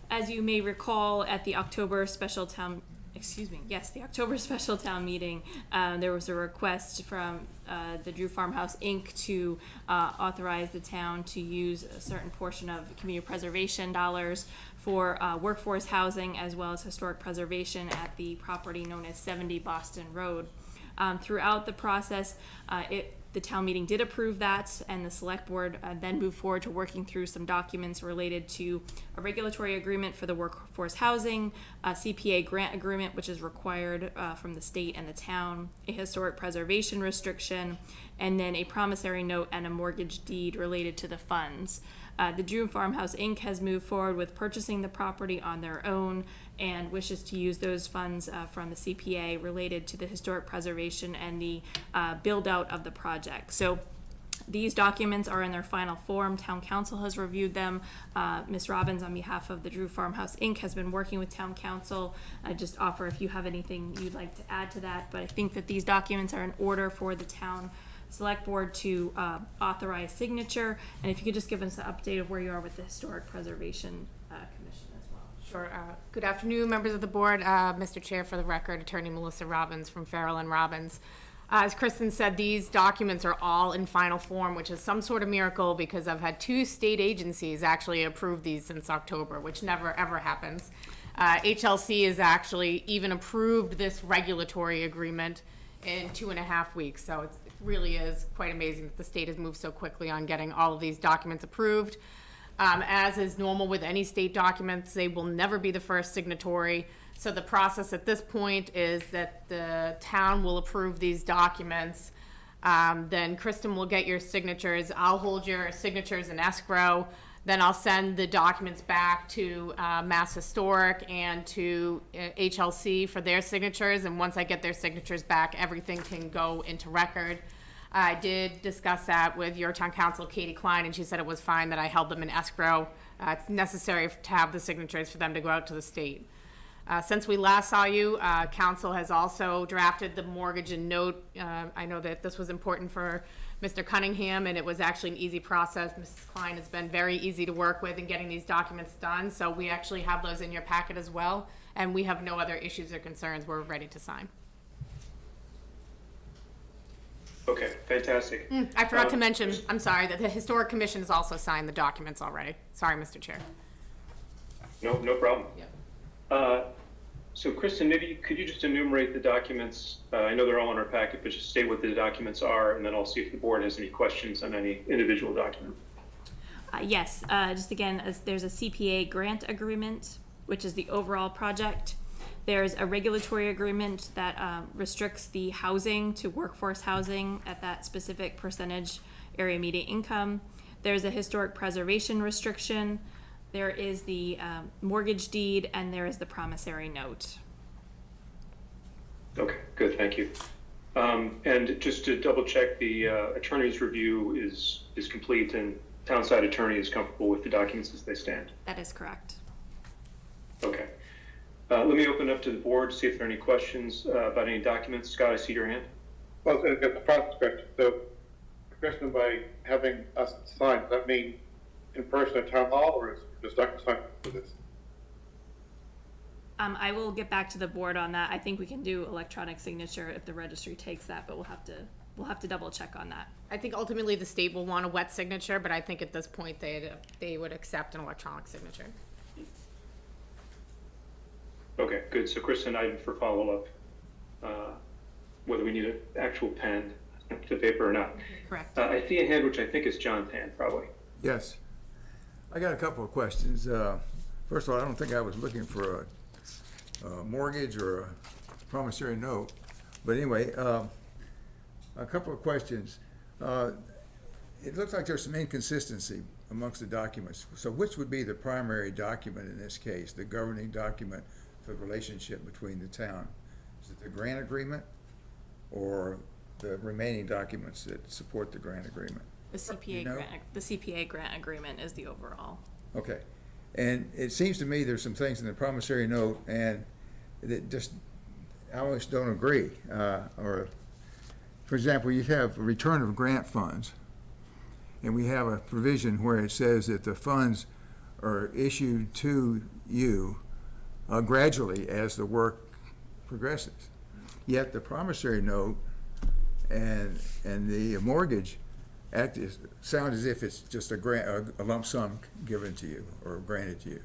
as you may recall, at the October special town meeting, there was a request from the Drew Farmhouse, Inc. to authorize the town to use a certain portion of community preservation dollars for workforce housing as well as historic preservation at the property known as 70 Boston Road. Throughout the process, the town meeting did approve that, and the select board then moved forward to working through some documents related to a regulatory agreement for the workforce housing, a CPA grant agreement, which is required from the state and the town, a historic preservation restriction, and then a promissory note and a mortgage deed related to the funds. The Drew Farmhouse, Inc. has moved forward with purchasing the property on their own and wishes to use those funds from the CPA related to the historic preservation and the build out of the project. So these documents are in their final form. Town Council has reviewed them. Ms. Robbins, on behalf of the Drew Farmhouse, Inc., has been working with Town Council. I just offer if you have anything you'd like to add to that, but I think that these documents are in order for the town select board to authorize signature. And if you could just give us an update of where you are with the Historic Preservation Commission as well. Sure. Good afternoon, members of the board. Mr. Chair, for the record, Attorney Melissa Robbins from Farrell and Robbins. As Kristen said, these documents are all in final form, which is some sort of miracle because I've had 2 state agencies actually approve these since October, which never ever happens. HLC has actually even approved this regulatory agreement in 2.5 weeks. So it really is quite amazing that the state has moved so quickly on getting all of these documents approved. As is normal with any state documents, they will never be the first signatory. So the process at this point is that the town will approve these documents. Then Kristen will get your signatures. I'll hold your signatures in escrow. Then I'll send the documents back to Mass Historic and to HLC for their signatures. And once I get their signatures back, everything can go into record. I did discuss that with your town council, Katie Klein, and she said it was fine that I held them in escrow. It's necessary to have the signatures for them to go out to the state. Since we last saw you, council has also drafted the mortgage and note. I know that this was important for Mr. Cunningham, and it was actually an easy process. Mrs. Klein has been very easy to work with in getting these documents done, so we actually have those in your packet as well, and we have no other issues or concerns. We're ready to sign. Okay, fantastic. I forgot to mention, I'm sorry, that the Historic Commission has also signed the documents already. Sorry, Mr. Chair. No problem. Yeah. So Kristen, maybe could you just enumerate the documents? I know they're all in our packet, but just state what the documents are, and then I'll see if the board has any questions on any individual document. Yes, just again, there's a CPA grant agreement, which is the overall project. There's a regulatory agreement that restricts the housing to workforce housing at that specific percentage area median income. There's a historic preservation restriction. There is the mortgage deed, and there is the promissory note. Okay, good, thank you. And just to double check, the attorney's review is complete, and town side attorney is comfortable with the documents as they stand? That is correct. Okay. Let me open up to the board, see if there are any questions about any documents. Scott, I see your hand. Well, the process question. So, question by having us sign, does that mean in person at town hall, or is just sign for this? I will get back to the board on that. I think we can do electronic signature if the registry takes that, but we'll have to double check on that. I think ultimately the state will want a wet signature, but I think at this point they would accept an electronic signature. Okay, good. So Kristen, item for follow-up, whether we need an actual pen to paper or not. Correct. I see a hand, which I think is John's hand, probably. Yes. I got a couple of questions. First of all, I don't think I was looking for a mortgage or a promissory note. But anyway, a couple of questions. It looks like there's some inconsistency amongst the documents. So which would be the primary document in this case, the governing document for the relationship between the town? Is it the grant agreement or the remaining documents that support the grant agreement? The CPA grant agreement is the overall. Okay. And it seems to me there's some things in the promissory note and that just, I always don't agree. Or, for example, you have a return of grant funds, and we have a provision where it says that the funds are issued to you gradually as the work progresses. Yet the promissory note and the mortgage sound as if it's just a lump sum given to you or granted to you.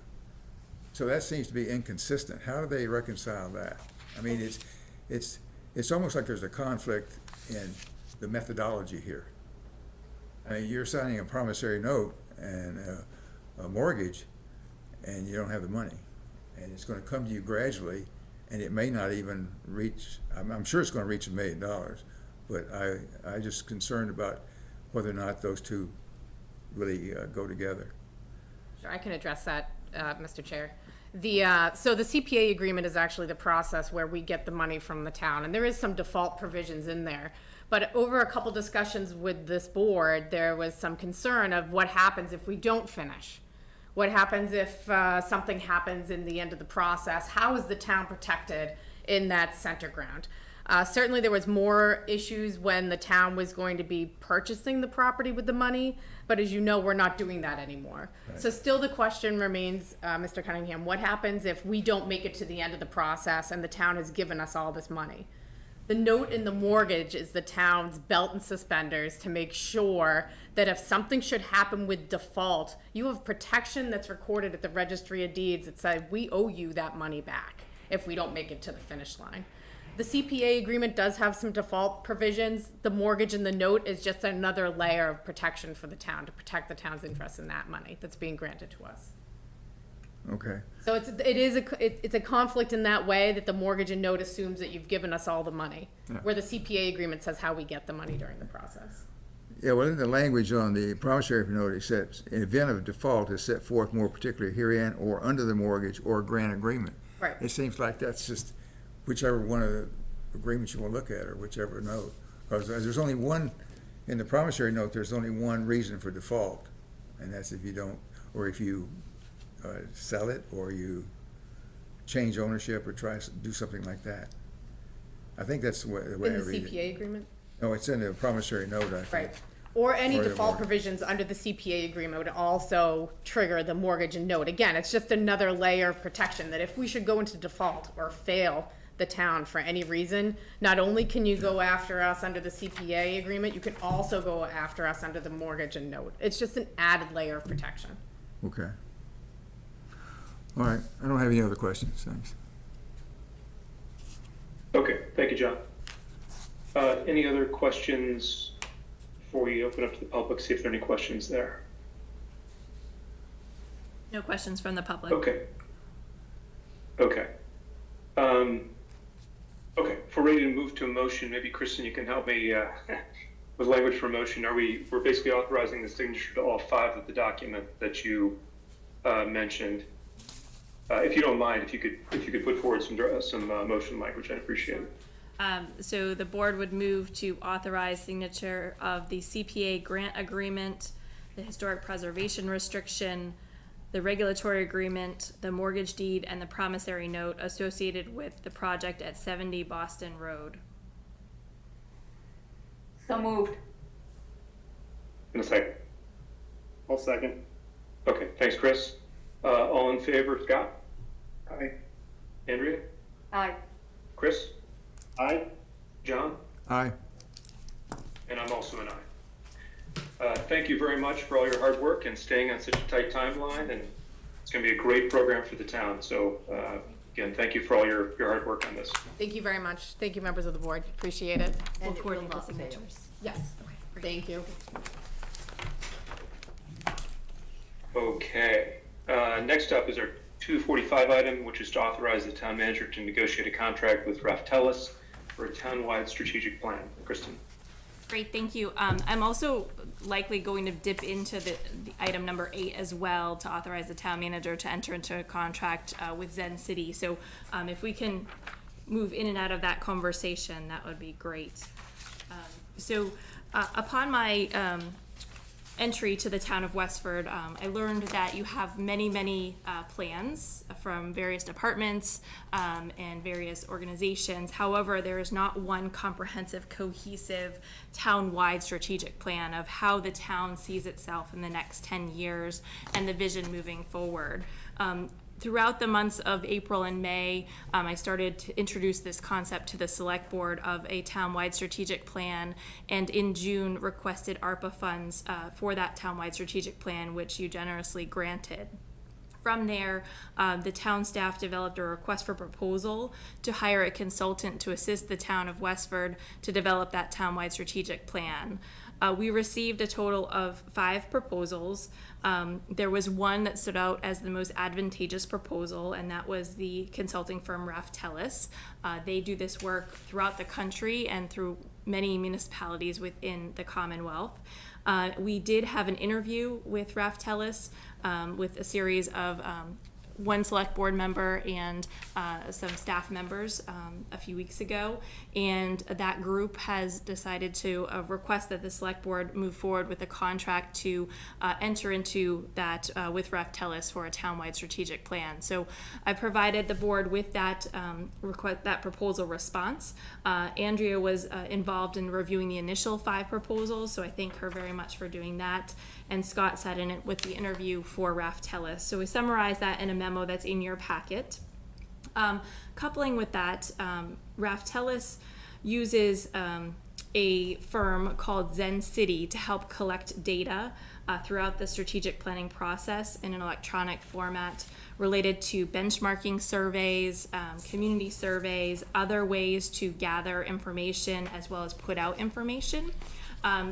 So that seems to be inconsistent. How do they reconcile that? I mean, it's almost like there's a conflict in the methodology here. I mean, you're signing a promissory note and a mortgage, and you don't have the money, and it's going to come to you gradually, and it may not even reach. I'm sure it's going to reach $1 million, but I just concerned about whether or not those two really go together. Sure, I can address that, Mr. Chair. So the CPA agreement is actually the process where we get the money from the town, and there is some default provisions in there. But over a couple discussions with this board, there was some concern of what happens if we don't finish. What happens if something happens in the end of the process? How is the town protected in that center ground? Certainly there was more issues when the town was going to be purchasing the property with the money, but as you know, we're not doing that anymore. Right. So still the question remains, Mr. Cunningham, what happens if we don't make it to the end of the process and the town has given us all this money? The note in the mortgage is the town's belt and suspenders to make sure that if something should happen with default, you have protection that's recorded at the Registry of Deeds that says we owe you that money back if we don't make it to the finish line. The CPA agreement does have some default provisions. The mortgage and the note is just another layer of protection for the town to protect the town's interest in that money that's being granted to us. Okay. So it's a conflict in that way that the mortgage and note assumes that you've given us all the money, Yeah. where the CPA agreement says how we get the money during the process. Yeah, well, in the language on the promissory note, it says, in event of default is set forth more particularly herein or under the mortgage or grant agreement. Right. It seems like that's just whichever one of the agreements you want to look at or whichever note. Because there's only one, in the promissory note, there's only one reason for default, and that's if you don't, or if you sell it or you change ownership or try to do something like that. I think that's the way I read it. In the CPA agreement? No, it's in the promissory note, I think. Right. Or any Or the default mortgage. provisions under the CPA agreement would also trigger the mortgage and note. Again, it's just another layer of protection that if we should go into default or fail the town for any reason, not only can you go after us under the CPA agreement, you can also go after us under the mortgage and note. It's just an added layer of protection. Okay. All right, I don't have any other questions, thanks. Okay, thank you, John. Any other questions before we open up to the public, see if there are any questions there? No questions from the public. Okay. Okay. Okay, if we're ready to move to a motion, maybe Kristen, you can help me with language for motion. We're basically authorizing the signature to all 5 of the document that you mentioned. If you don't mind, if you could put forward some motion language, I'd appreciate it. So the board would move to authorize signature of the CPA grant agreement, the historic preservation restriction, the regulatory agreement, the mortgage deed, and the promissory note associated with the project at 70 Boston Road. So moved. In a second. I'll second. Okay, thanks, Chris. All in favor, Scott? Aye. Andrea? Aye. Chris? Aye. John? Aye. And I'm also an aye. Thank you very much for all your hard work and staying on such a tight timeline, and it's going to be a great program for the town. So again, thank you for all your hard work on this. Thank you very much. Thank you, members of the board. Appreciate it. We'll coordinate the signatures. Yes. Thank you. Okay. Next up is our 245 item, which is to authorize the town manager to negotiate a contract with Raftellus for a town-wide strategic plan. Kristen. Great, thank you. I'm also likely going to dip into the item number 8 as well, to authorize the town manager to enter into a contract with Zen City. So if we can move in and out of that conversation, that would be great. Upon my entry to the town of Westford, I learned that you have many plans from various departments and various organizations. However, there is not one comprehensive, cohesive, town-wide strategic plan of how the town sees itself in the next 10 years and the vision moving forward. Throughout the months of April and May, I started to introduce this concept to the select board of a town-wide strategic plan, and in June requested ARPA funds for that town-wide strategic plan, which you generously granted. From there, the town staff developed a request for proposal to hire a consultant to assist the town of Westford to develop that town-wide strategic plan. We received a total of 5 proposals. There was one that stood out as the most advantageous proposal, and that was the consulting firm Raftellus. They do this work throughout the country and through many municipalities within the Commonwealth. We did have an interview with Raftellus with a series of one select board member and some staff members a few weeks ago, and that group has decided to request that the select board move forward with a contract to enter into that with Raftellus for a townwide strategic plan. So I provided the board with that that proposal response. Andrea was involved in reviewing the initial 5 proposals, so I thank her very much for doing that. And Scott sat in it with the interview for Raftellus. So we summarized that in a memo that's in your packet. Coupling with that, Raftellus uses a firm called Zen City to help collect data throughout the strategic planning process in an electronic format related to benchmarking surveys, community surveys, other ways to gather information as well as put out information.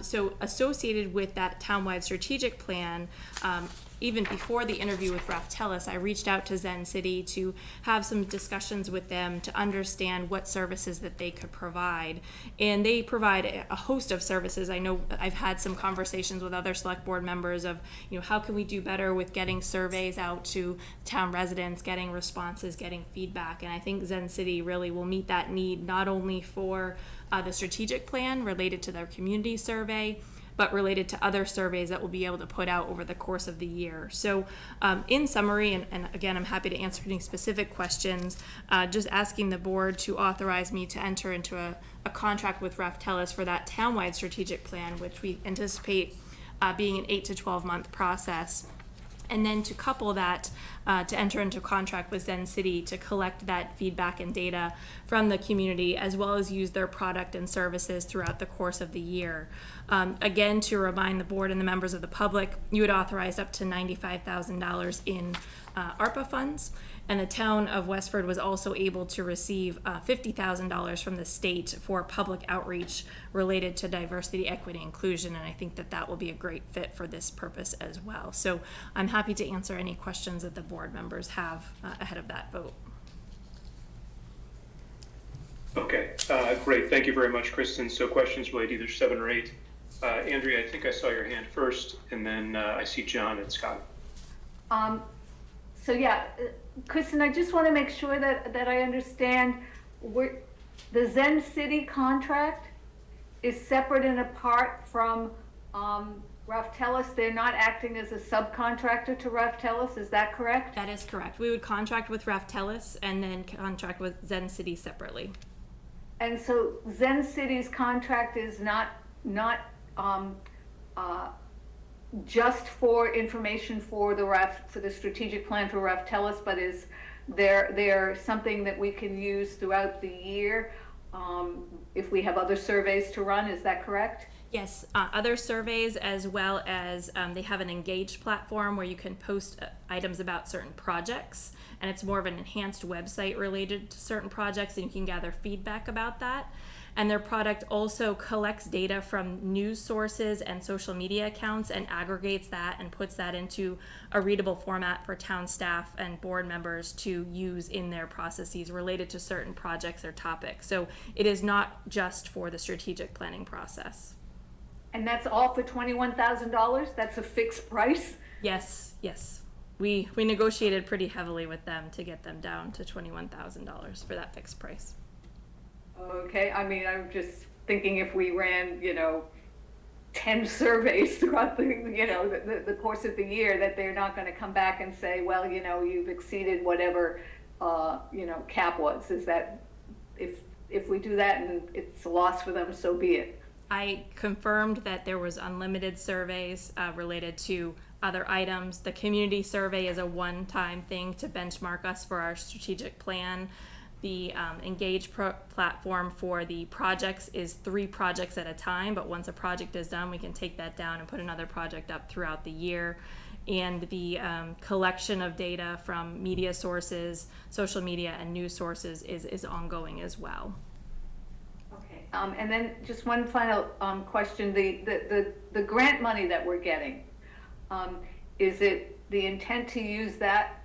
So associated with that townwide strategic plan, even before the interview with Raftellus, I reached out to Zen City to have some discussions with them to understand what services that they could provide. And they provide a host of services. I know I've had some conversations with other select board members of, how can we do better with getting surveys out to town residents, getting responses, getting feedback. And I think Zen City really will meet that need, not only for the strategic plan related to their community survey, but related to other surveys that we'll be able to put out over the course of the year. So in summary, and again, I'm happy to answer any specific questions, just asking the board to authorize me to enter into a contract with Raftellus for that townwide strategic plan, which we anticipate being an 8 to 12 month process. And then to couple that, to enter into contract with Zen City to collect that feedback and data from the community, as well as use their product and services throughout the course of the year. Again, to remind the board and the members of the public, you had authorized up to $95,000 in ARPA funds, and the town of Westford was also able to receive $50,000 from the state for public outreach related to diversity, equity, inclusion, and I think that that will be a great fit for this purpose as well. So I'm happy to answer any questions that the board members have ahead of that vote. Okay, great. Thank you very much, Kristen. So questions related to either 7 or 8. Andrea, I think I saw your hand first, and then I see John and Scott. So yeah, Kristen, I just want to make sure that I understand, the Zen City contract is separate and apart from Raftellus. They're not acting as a subcontractor to Raftellus, is that correct? That is correct. We would contract with Raftellus and then contract with Zen City separately. And so Zen City's contract is not just for information for the strategic plan for Raftellus, but is they're something that we can use throughout the year if we have other surveys to run, is that correct? Yes, other surveys, as well as they have an engaged platform where you can post items about certain projects, and it's more of an enhanced website related to certain projects, and you can gather feedback about that. And their product also collects data from news sources and social media accounts and aggregates that and puts that into a readable format for town staff and board members to use in their processes related to certain projects or topics. So it is not just for the strategic planning process. And that's all for $21,000? That's a fixed price? Yes, yes. We negotiated pretty heavily with them to get them down to $21,000 for that fixed price. Okay, I mean, I'm just thinking if we ran, 10 surveys throughout the course of the year, that they're not going to come back and say, well, you've exceeded whatever, cap was. Is that, if we do that and it's a loss for them, so be it. I confirmed that there was unlimited surveys related to other items. The community survey is a one-time thing to benchmark us for our strategic plan. The Engage platform for the projects is 3 projects at a time, but once a project is done, we can take that down and put another project up throughout the year. And the collection of data from media sources, social media, and news sources is ongoing as well. Okay. And then just one final question: the grant money that we're getting, is it the intent to use that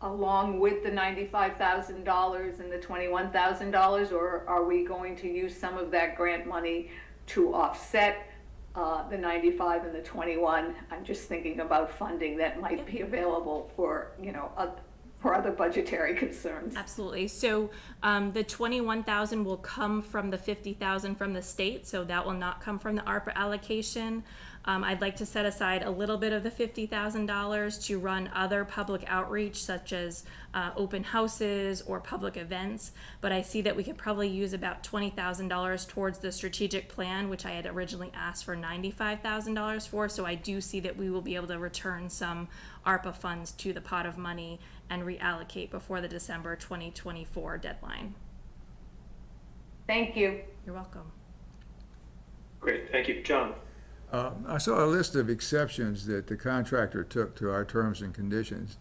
along with the $95,000 and the $21,000, or are we going to use some of that grant money to offset the 95 and the 21? I'm just thinking about funding that might be available for, for other budgetary concerns. Absolutely. So the 21,000 will come from the 50,000 from the state, so that will not come from the ARPA allocation. I'd like to set aside a little bit of the $50,000 to run other public outreach, such as open houses or public events. But I see that we could probably use about $20,000 towards the strategic plan, which I had originally asked for $95,000 for. So I do see that we will be able to return some ARPA funds to the pot of money and reallocate before the December 2024 deadline. Thank you. You're welcome. Great, thank you. John? I saw a list of exceptions that the contractor took to our terms and conditions,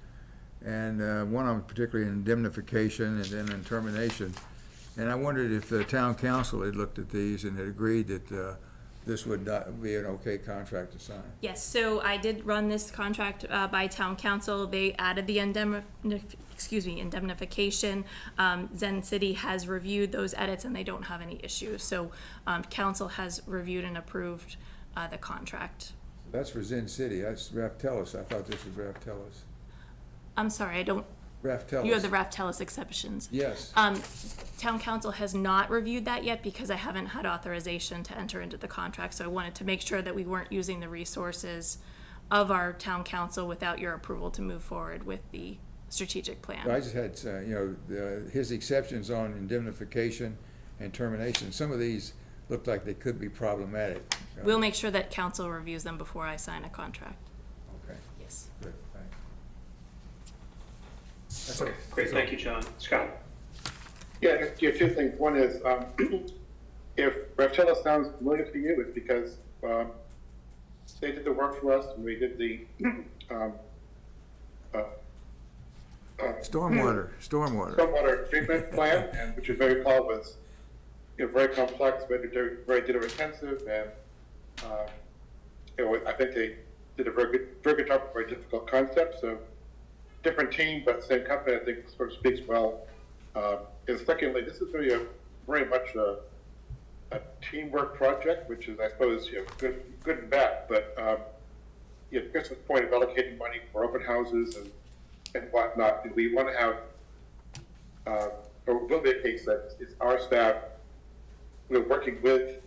and one of them particularly indemnification and then in termination. And I wondered if the town council had looked at these and had agreed that this would not be an okay contract to sign. Yes, so I did run this contract by town council. They added the indemnification. Zen City has reviewed those edits and they don't have any issues. So council has reviewed and approved the contract. That's for Zen City. That's Raftellus. I thought this was Raftellus. I'm sorry, I don't. Raftellus. You have the Raftellus exceptions. Yes. Town council has not reviewed that yet because I haven't had authorization to enter into the contract. So I wanted to make sure that we weren't using the resources of our town council without your approval to move forward with the strategic plan. I just had, his exceptions on indemnification and termination. Some of these looked like they could be problematic. We'll make sure that council reviews them before I sign a contract. Okay. Yes. Good. Thanks. That's Okay, great, thank you, John. Scott? Yeah, 2 things. One is, if Raftellus sounds familiar to you, it's because they did the work for us and we did the stormwater treatment plan, and which is very called was very complex, very data intensive, and I think they did a very good job of a very difficult concept. So different team, but same company, I think sort of speaks well. And secondly, this is very much a teamwork project, which is, I suppose, good and bad. But Chris's point of allocating money for open houses and whatnot, we want to have, or will be a case that it's our staff. We're working with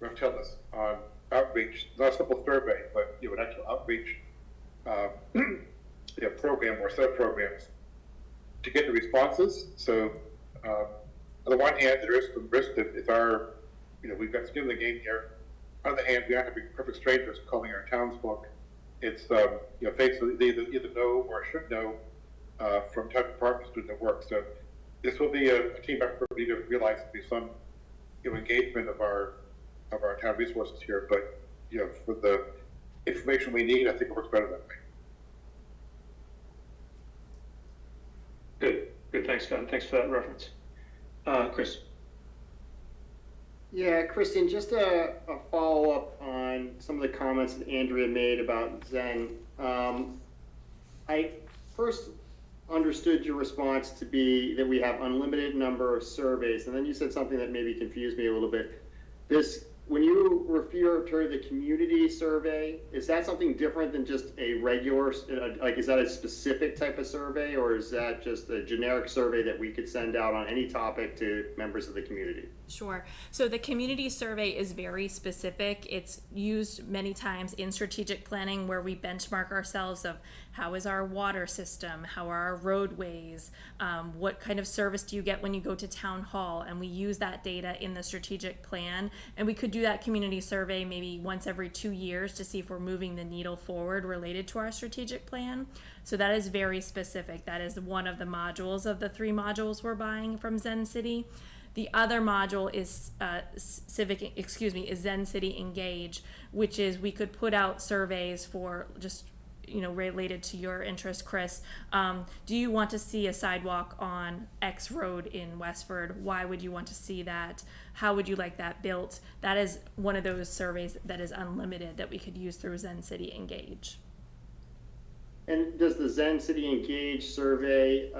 Raftellus on outreach, not a simple survey, but an actual outreach program or set of programs to get the responses. So on the one hand, there is some risk that it's our, we've got skin in the game here. On the other hand, we aren't going to be perfect strangers calling our townsfolk. It's folks they either know or should know from town departments doing their work. So this will be a team effort. We need to realize there'll be some engagement of our town resources here, but for the information we need, I think it works better that way. Good, thanks, Scott. Thanks for that reference. Chris? Yeah, Kristen, just a follow-up on some of the comments that Andrea made about Zen. I first understood your response to be that we have unlimited number of surveys, and then you said something that maybe confused me a little bit. When you refer to the community survey, is that something different than just a regular, is that a specific type of survey, or is that just a generic survey that we could send out on any topic to members of the community? Sure. So the community survey is very specific. It's used many times in strategic planning where we benchmark ourselves of how is our water system, how are our roadways, what kind of service do you get when you go to town hall, and we use that data in the strategic plan. And we could do that community survey maybe once every 2 years to see if we're moving the needle forward related to our strategic plan. So that is very specific. That is one of the modules of the 3 modules we're buying from Zen City. The other module is is Zen City Engage, which is we could put out surveys for just, related to your interest, Chris. Do you want to see a sidewalk on X road in Westford? Why would you want to see that? How would you like that built? That is one of those surveys that is unlimited that we could use through Zen City Engage. And does the Zen City Engage survey,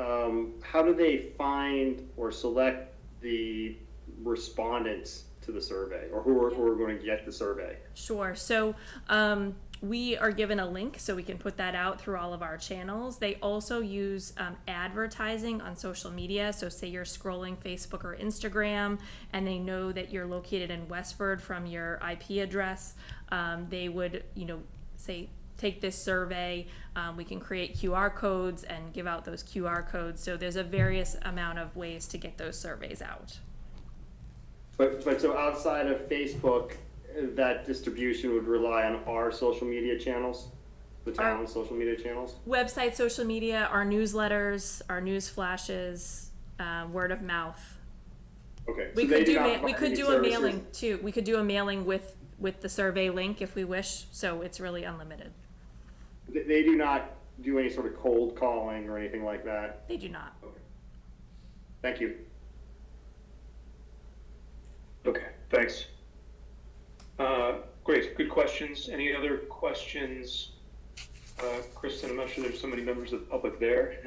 how do they find or select the respondents to the survey, or who are going to get the survey? Sure. So we are given a link so we can put that out through all of our channels. They also use advertising on social media. So say you're scrolling Facebook or Instagram and they know that you're located in Westford from your IP address, they would, say, take this survey. We can create QR codes and give out those QR codes. So there's a various amount of ways to get those surveys out. But so outside of Facebook, that distribution would rely on our social media channels, the town's social media channels? Website, social media, our newsletters, our news flashes, word of mouth. Okay. We so could do a mailing too. We could do a mailing with the survey link if we wish. So it's really unlimited. They do not do any sort of cold calling or anything like that? They do not. Okay. Thank you. Okay, thanks. Great, good questions. Any other questions? Kristen, I'm not sure there's so many members of the public there.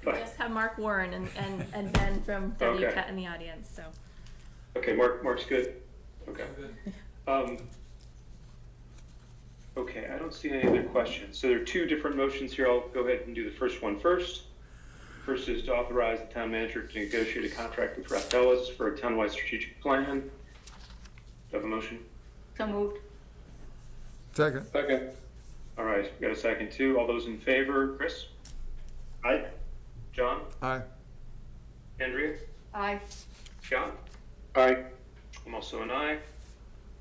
We just have Mark Warren and Ben from WCAT in the audience. So. Okay, Mark's good. Okay. Okay, I don't see any other questions. So there are 2 different motions here. I'll go ahead and do the first one first. First is to authorize the town manager to negotiate a contract with Rapellis for a townwide strategic plan. Do you have a motion? So moved. Second. Second. All right, we got a second too. All those in favor? Chris? Aye. John? Aye. Andrea? Aye. Scott? Aye. I'm also an aye.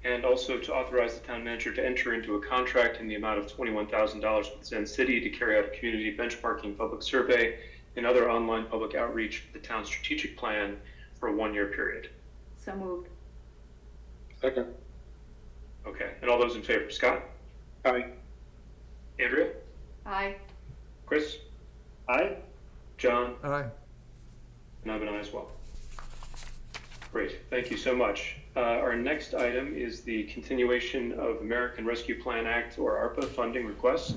And also to authorize the town manager to enter into a contract in the amount of $21,000 with Zen City to carry out a community benchmarking public survey and other online public outreach for the town's strategic plan for a 1-year period. So moved. Second. Okay, and all those in favor? Scott? Aye. Andrea? Aye. Chris? Aye. John? Aye. And I'm an aye as well. Great, thank you so much. Our next item is the continuation of American Rescue Plan Act, or ARPA, funding requests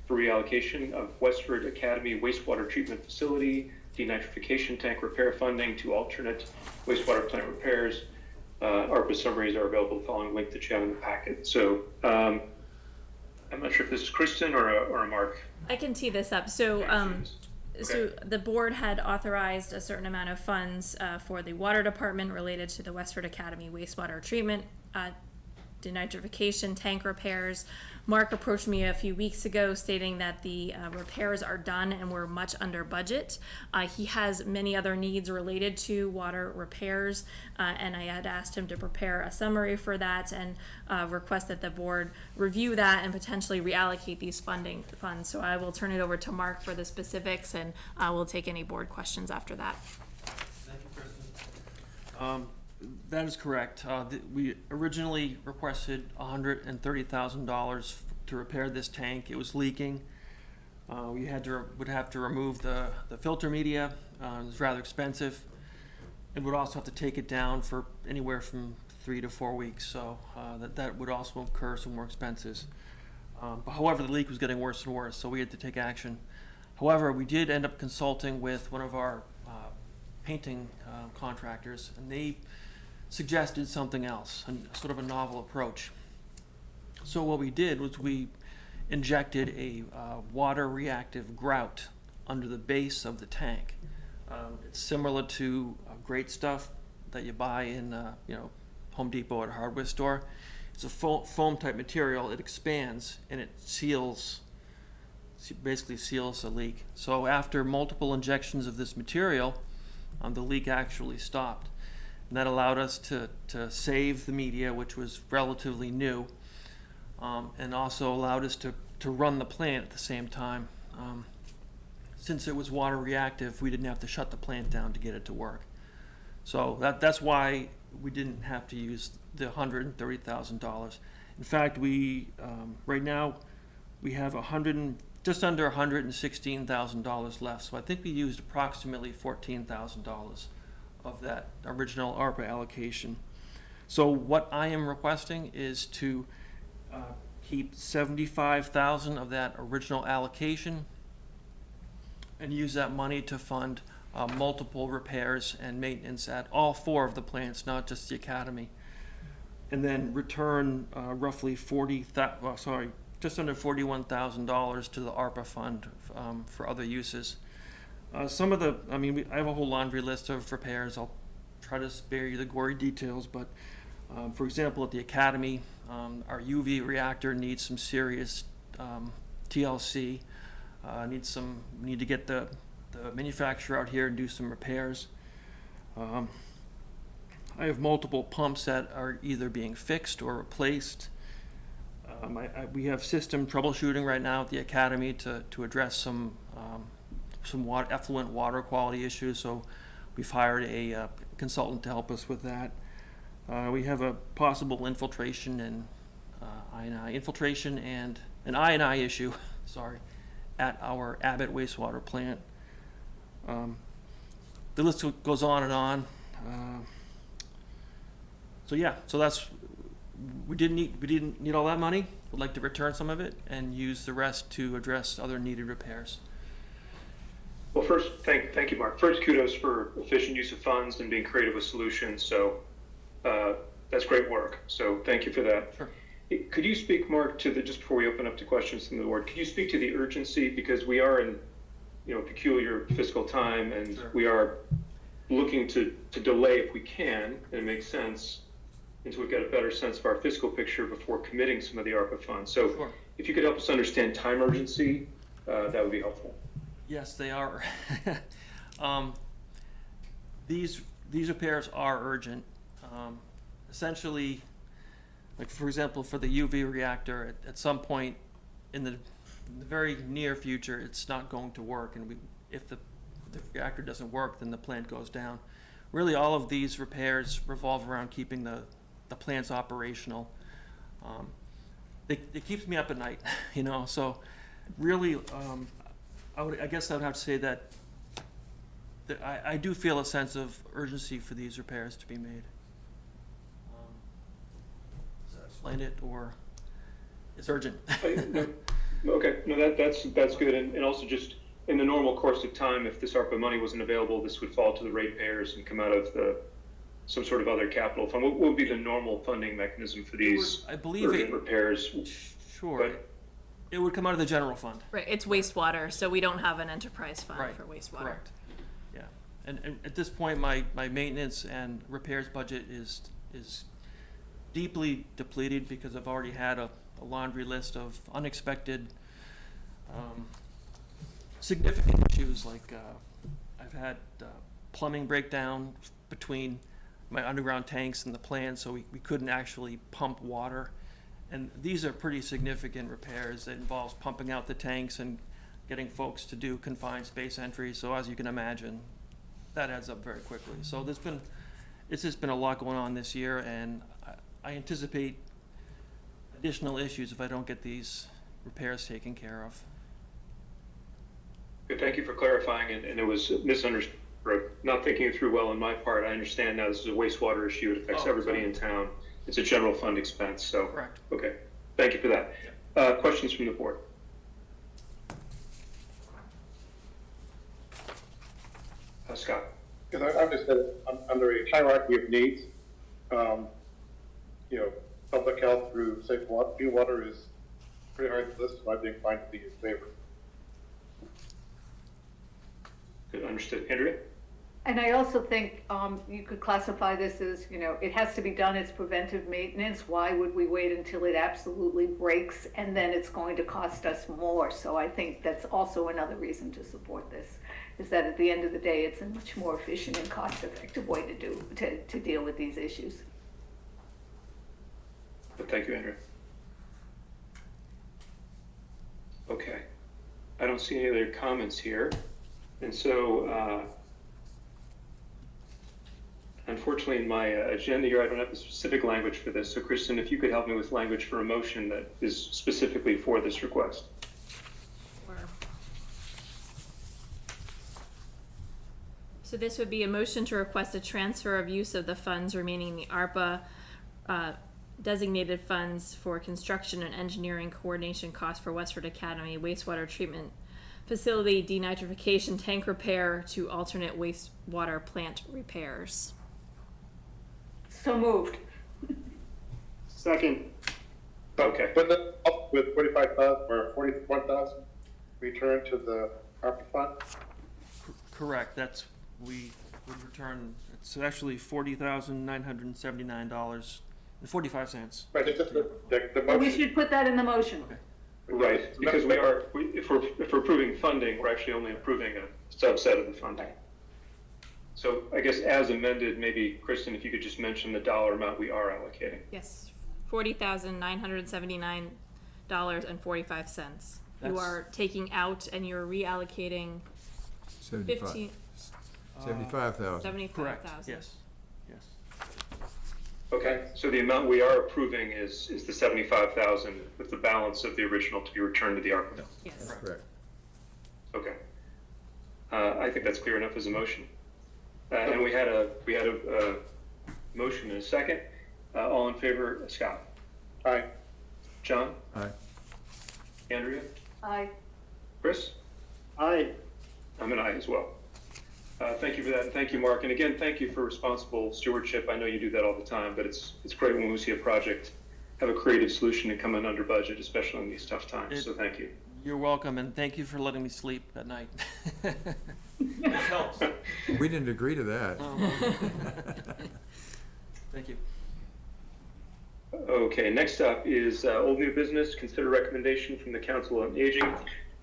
for reallocation of Westford Academy wastewater treatment facility denitrification tank repair funding to alternate wastewater plant repairs. ARPA summaries are available following link that you have in the packet. So I'm not sure if this is Kristen or a Mark. I can tee this up. So So the board had authorized a certain amount of funds for the water department related to the Westford Academy wastewater treatment denitrification tank repairs. Mark approached me a few weeks ago stating that the repairs are done and we're much under budget. He has many other needs related to water repairs, and I had asked him to prepare a summary for that and request that the board review that and potentially reallocate these funds. So I will turn it over to Mark for the specifics, and we'll take any board questions after that. Thank you, Kristen. That is correct. We originally requested $130,000 to repair this tank. It was leaking. We would have to remove the filter media. It was rather expensive. And would also have to take it down for anywhere from 3 to 4 weeks. So that would also incur some more expenses. But however, the leak was getting worse and worse, so we had to take action. However, we did end up consulting with one of our painting contractors, and they suggested something else, sort of a novel approach. So what we did was we injected a water reactive grout under the base of the tank. It's similar to Great Stuff that you buy in, Home Depot or a hardware store. It's a foam type material. It expands and it basically seals a leak. So after multiple injections of this material, the leak actually stopped. And that allowed us to save the media, which was relatively new, and also allowed us to run the plant at the same time. Since it was water reactive, we didn't have to shut the plant down to get it to work. So that's why we didn't have to use the $130,000. In fact, we right now we have just under $116,000 left. So I think we used approximately $14,000 of that original ARPA allocation. So what I am requesting is to keep $75,000 of that original allocation and use that money to fund multiple repairs and maintenance at all 4 of the plants, not just the academy, and then return roughly just under $41,000 to the ARPA fund for other uses. I have a whole laundry list of repairs. I'll try to spare you the gory details, but for example, at the academy, our UV reactor needs some serious TLC. Need to get the manufacturer out here and do some repairs. I have multiple pumps that are either being fixed or replaced. We have system troubleshooting right now at the academy to address some effluent water quality issues. So we've hired a consultant to help us with that. We have a possible infiltration and an I&I issue. Sorry. At our Abbott wastewater plant. The list goes on and on. So we didn't need all that money. We'd like to return some of it and use the rest to address other needed repairs. Well, first, thank you, Mark. First, kudos for efficient use of funds and being creative with solutions. So that's great work. So thank you for that. Sure. Could you speak, Mark, just before we open up to questions from the board, could you speak to the urgency, because we are in, a peculiar fiscal time, and Sure. we are looking to delay if we can, and it makes sense, until we've got a better sense of our fiscal picture before committing some of the ARPA funds. So Sure. if you could help us understand time urgency, that would be helpful. Yes, they are. These repairs are urgent. Essentially, like for example, for the UV reactor, at some point in the very near future, it's not going to work, and if the reactor doesn't work, then the plant goes down. Really, all of these repairs revolve around keeping the plants operational. It keeps me up at night, So, really, I guess I would have to say that I do feel a sense of urgency for these repairs to be made. Explain it, or it's urgent. Okay, no, that's good, and also just in the normal course of time, if this ARPA money wasn't available, this would fall to the ratepayers and come out of some sort of other capital fund. What would be the normal funding mechanism for these urgent repairs? Sure. It would come out of the general fund. Right, it's wastewater, so we don't have an enterprise fund Right. for wastewater. Correct. Yeah, and at this point, my maintenance and repairs budget is deeply depleted because I've already had a laundry list of unexpected significant issues, like I've had plumbing breakdown between my underground tanks and the plant, so we couldn't actually pump water. And these are pretty significant repairs that involves pumping out the tanks and getting folks to do confined space entries. So as you can imagine, that adds up very quickly. So it's just been a lot going on this year, and I anticipate additional issues if I don't get these repairs taken care of. Good, thank you for clarifying, and it was misunderstood, not thinking it through well on my part. I understand now this is a wastewater issue. It affects everybody in town. It's a general fund expense, so. Correct. Okay, thank you for that. Questions from the board? Scott. Because I'm just under a hierarchy of needs. Public health through safe water, clean water is pretty hard to list, so I'd be inclined to be in favor. Good, understood. Andrea? And I also think you could classify this as, it has to be done as preventive maintenance. Why would we wait until it absolutely breaks and then it's going to cost us more? So I think that's also another reason to support this, is that at the end of the day, it's a much more efficient and cost-effective way to deal with these issues. Thank you, Andrea. Okay. I don't see any other comments here. And so, unfortunately, in my agenda here, I don't have the specific language for this. So, Kristen, if you could help me with language for a motion that is specifically for this request. Sure. So this would be a motion to request a transfer of use of the funds remaining in the ARPA designated funds for construction and engineering coordination costs for Westford Academy wastewater treatment facility denitrification tank repair to alternate wastewater plant repairs. So moved. Second. Okay. But then up with 45,000 or 41,000 return to the ARPA fund? Correct, that's, we would return, it's actually $40,979.45. Right, it's just the We motion. should put that in the motion. Right, because if we're approving funding, we're actually only approving a subset of the funding. So I guess as amended, maybe Kristen, if you could just mention the dollar amount we are allocating. Yes, $40,979.45. You are taking out and you're reallocating 75,000. 75,000. Correct, yes, yes. Okay, so the amount we are approving is the 75,000 with the balance of the original to be returned to the ARPA. Yes. Correct. Okay. I think that's clear enough as a motion. And we had a motion and a second. All in favor, Scott? Aye. John? Aye. Andrea? Aye. Chris? Aye. I'm an aye as well. Thank you for that. And thank you, Mark. And again, thank you for responsible stewardship. I know you do that all the time, but it's great when we see a project have a creative solution and come in under budget, especially in these tough times. So thank you. You're welcome, and thank you for letting me sleep at night. This helps. We didn't agree to that. Thank you. Okay, next up is old new business. Consider recommendation from the Council on Aging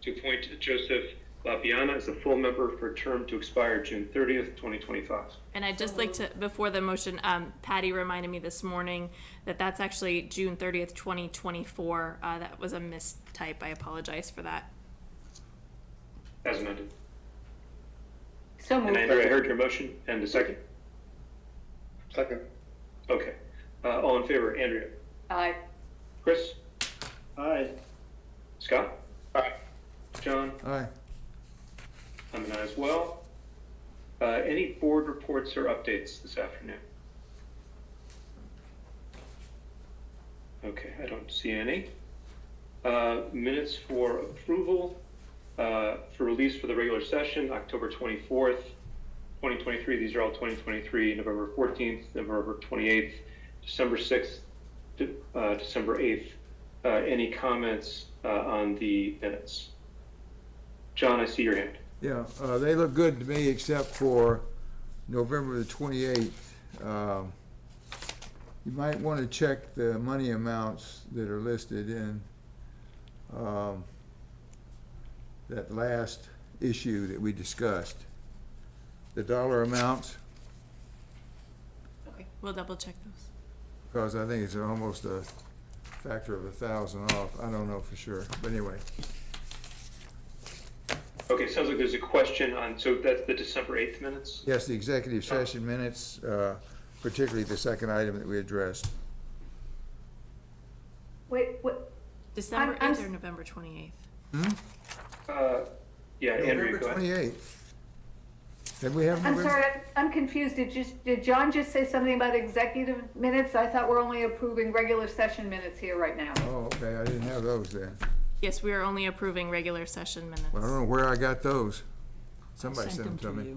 to appoint Joseph LaPiana as a full member for a term to expire June 30th, 2025. And I'd just like to, before the motion, Patty reminded me this morning that that's actually June 30th, 2024. That was a mistype. I apologize for that. As amended. So And moved. Andrea, I heard your motion and a second. Second. Okay. All in favor, Andrea? Aye. Chris? Aye. Scott? Aye. John? Aye. I'm an aye as well. Any board reports or updates this afternoon? Okay, I don't see any. Minutes for approval, for release for the regular session, October 24th, 2023. These are all 2023, November 14th, November 28th, December 6th, December 8th. Any comments on the minutes? John, I see your hand. Yeah, they look good to me except for November the 28th. You might want to check the money amounts that are listed in that last issue that we discussed. The dollar amounts, Okay, we'll double check those. because I think it's almost a factor of 1,000 off. I don't know for sure, but anyway. Okay, sounds like there's a question on, so that's the December 8th minutes? Yes, the executive session minutes, particularly the second item that we addressed. Wait, what? December I'm 8th or November 28th? Yeah, Andrea, November go ahead. 28th. Did we have I'm November? sorry, I'm confused. Did John just say something about executive minutes? I thought we're only approving regular session minutes here right now. Oh, okay, I didn't have those then. Yes, we are only approving regular session minutes. Well, I don't know where I got those. Somebody sent them to me.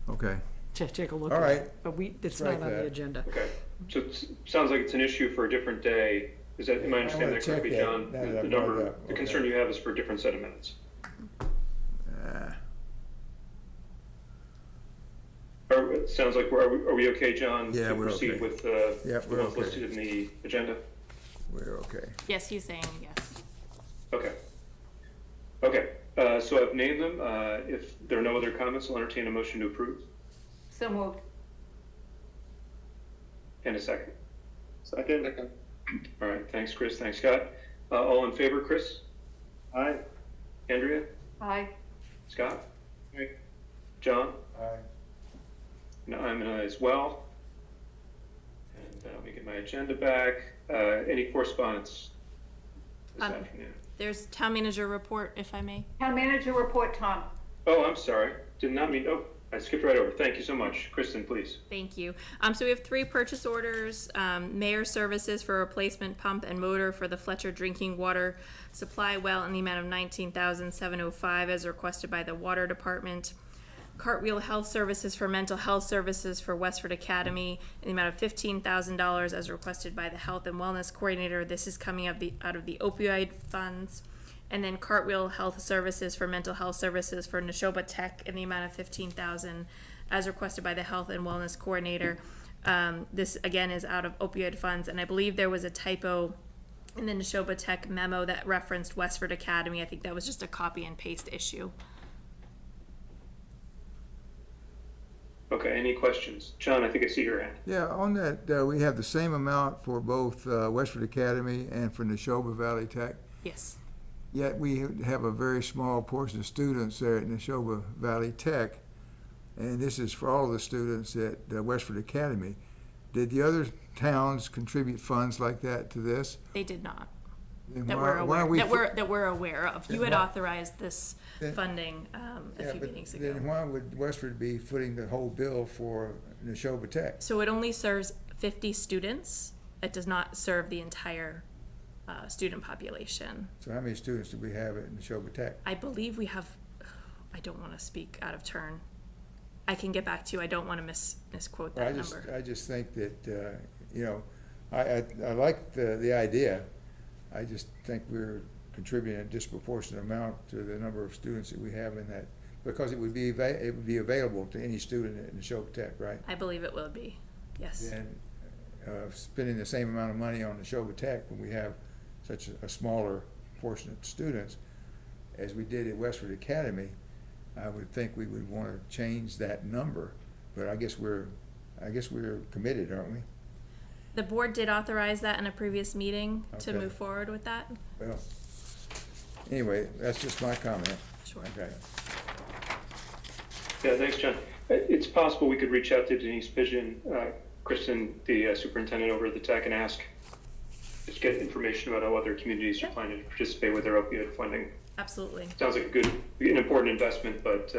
Okay, Take a look all at right. it, but it's Strike not on that. the agenda. Okay, so it sounds like it's an issue for a different day. Is that, am I understanding wanna that correctly, check that John? now that The I brought it number, up. the Okay. concern you have is for a different set of minutes. It sounds like are we okay, John? Yeah, to we're proceed okay. with Yep, the we're ones okay. listed in the agenda? We're okay. Yes, he's saying yes. Okay. Okay, so I've named them. If there are no other comments, I'll entertain a motion to approve. So moved. And a second. Second? All right, thanks, Chris. Thanks, Scott. All in favor, Chris? Aye. Andrea? Aye. Scott? Aye. John? Aye. And I'm an aye as well. And let me get my agenda back. Any correspondence this afternoon? There's town manager report, if I may. Town manager report, Tom. Oh, I'm sorry. Did not mean, oh, I skipped right over. Thank you so much. Kristen, please. Thank you. So we have 3 purchase orders, Mayor Services for replacement pump and motor for the Fletcher drinking water supply well in the amount of $19,705 as requested by the Water Department. Cartwheel Health Services for mental health services for Westford Academy in the amount of $15,000 as requested by the Health and Wellness Coordinator. This is coming out of the opioid funds. And then Cartwheel Health Services for mental health services for Neshoba Tech in the amount of $15,000 as requested by the Health and Wellness Coordinator. This again is out of opioid funds, and I believe there was a typo in the Neshoba Tech memo that referenced Westford Academy. I think that was just a copy and paste issue. Okay, any questions? John, I think I see your hand. Yeah, on that, we have the same amount for both Westford Academy and for Neshoba Valley Tech. Yes. Yet we have a very small portion of students there at Neshoba Valley Tech, and this is for all the students at Westford Academy. Did the other towns contribute funds like that to this? They did not. Then That why- we're why are aware, we that we're aware of. You Then had why- authorized this Then- funding a Yeah, few but meetings ago. then why would Westford be footing the whole bill for Neshoba Tech? So it only serves 50 students. It does not serve the entire student population. So how many students do we have at Neshoba Tech? I believe we have, I don't want to speak out of turn. I can get back to you. I don't want to misquote Well, that number. I just think that, you know, I like the idea. I just think we're contributing a disproportionate amount to the number of students that we have in that, because it would be available to any student at Neshoba Tech, right? I believe it will be, yes. And spending the same amount of money on Neshoba Tech when we have such a smaller portion of students as we did at Westford Academy, I would think we would want to change that number. But I guess we're committed, aren't we? The board did authorize that in a previous meeting to Okay. move forward with that. Well, anyway, that's just my comment. Sure. Okay. Yeah, thanks, John. It's possible we could reach out to Denise Pigeon, Kristen, the superintendent over at the tech, and ask, just get information about how other communities are planning to participate with their opioid funding. Absolutely. Sounds like an important investment, but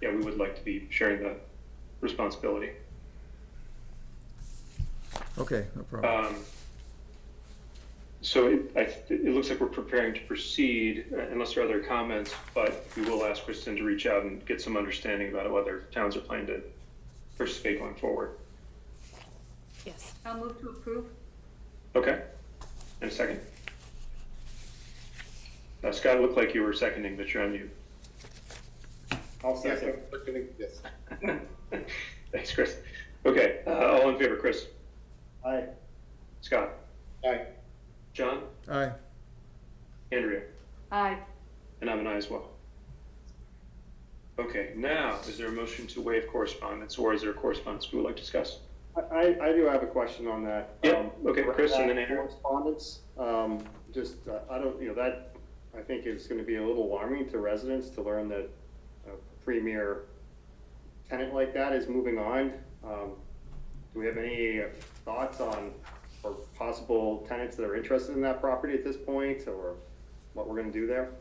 yeah, we would like to be sharing the responsibility. Okay, no problem. So it looks like we're preparing to proceed, unless there are other comments, but we will ask Kristen to reach out and get some understanding about how other towns are planning to participate going forward. Yes. I'll move to approve. Okay, and a second. Scott, it looked like you were seconding, but you're on mute. I'll second. Yes. Thanks, Chris. Okay, all in favor, Chris? Aye. Scott? Aye. John? Aye. Andrea? Aye. And I'm an aye as well. Okay, now, is there a motion to waive correspondence, or is there correspondence we would like to discuss? I do have a question on that. Yeah, okay, Chris, and then Andrew. Correspondence, I don't, that, I think is gonna be a little alarming to residents to learn that a premier tenant like that is moving on. Do we have any thoughts on, or possible tenants that are interested in that property at this point, or what we're gonna do there?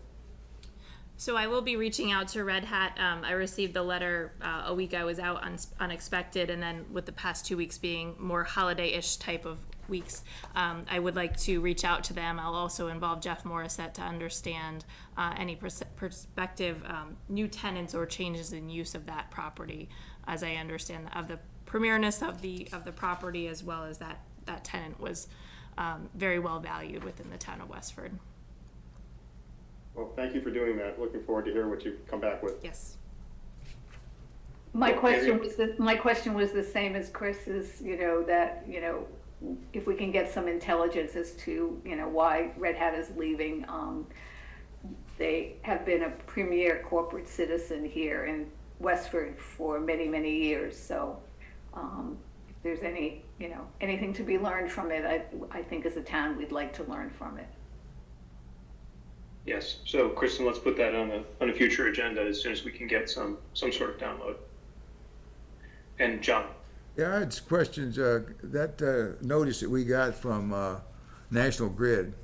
So I will be reaching out to Red Hat. I received the letter a week I was out unexpected, and then with the past 2 weeks being more holiday-ish type of weeks, I would like to reach out to them. I'll also involve Jeff Morissette to understand any prospective new tenants or changes in use of that property, as I understand of the premierness of the property, as well as that tenant was very well valued within the town of Westford. Well, thank you for doing that. Looking forward to hear what you come back with. Yes. My question was the same as Chris's, that, if we can get some intelligence as to, why Red Hat is leaving. They have been a premier corporate citizen here in Westford for many, many years. So if there's anything to be learned from it, I think as a town, we'd like to learn from it. Yes, so Kristen, let's put that on a future agenda as soon as we can get some sort of download. And John? Yeah, I had questions, that notice that we got from National Grid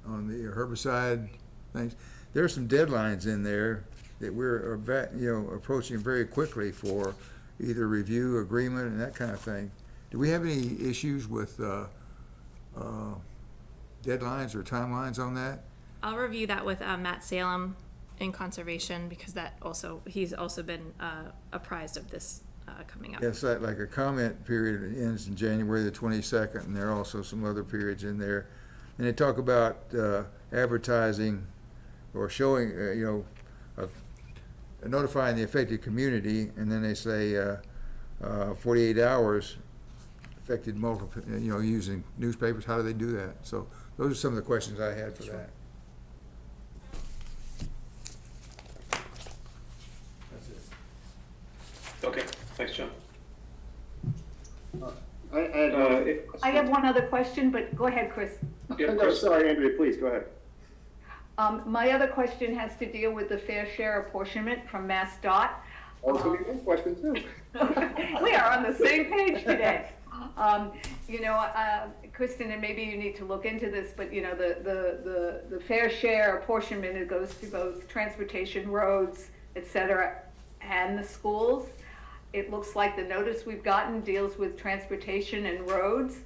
on the herbicide things, there's some deadlines in there that we're approaching very quickly for either review, agreement, and that kind of thing. Do we have any issues with deadlines or timelines on that? I'll review that with Matt Salem in conservation, because he's also been apprised of this coming up. Yes, like a comment period ends in January the 22nd, and there are also some other periods in there. And they talk about advertising or showing, notifying the affected community, and then they say 48 hours affected multiple, using newspapers. How do they do that? So those are some of the questions I had for that. That's it. Okay, thanks, John. I have one other question, but go ahead, Chris. Yeah, No, Chris. sorry, Andrea, please, go ahead. My other question has to deal with the fair share apportionment from MassDOT. Also, we have questions too. We are on the same page today. Kristen, and maybe you need to look into this, but the fair share apportionment, it goes to both transportation, roads, et cetera, and the schools. It looks like the notice we've gotten deals with transportation and roads.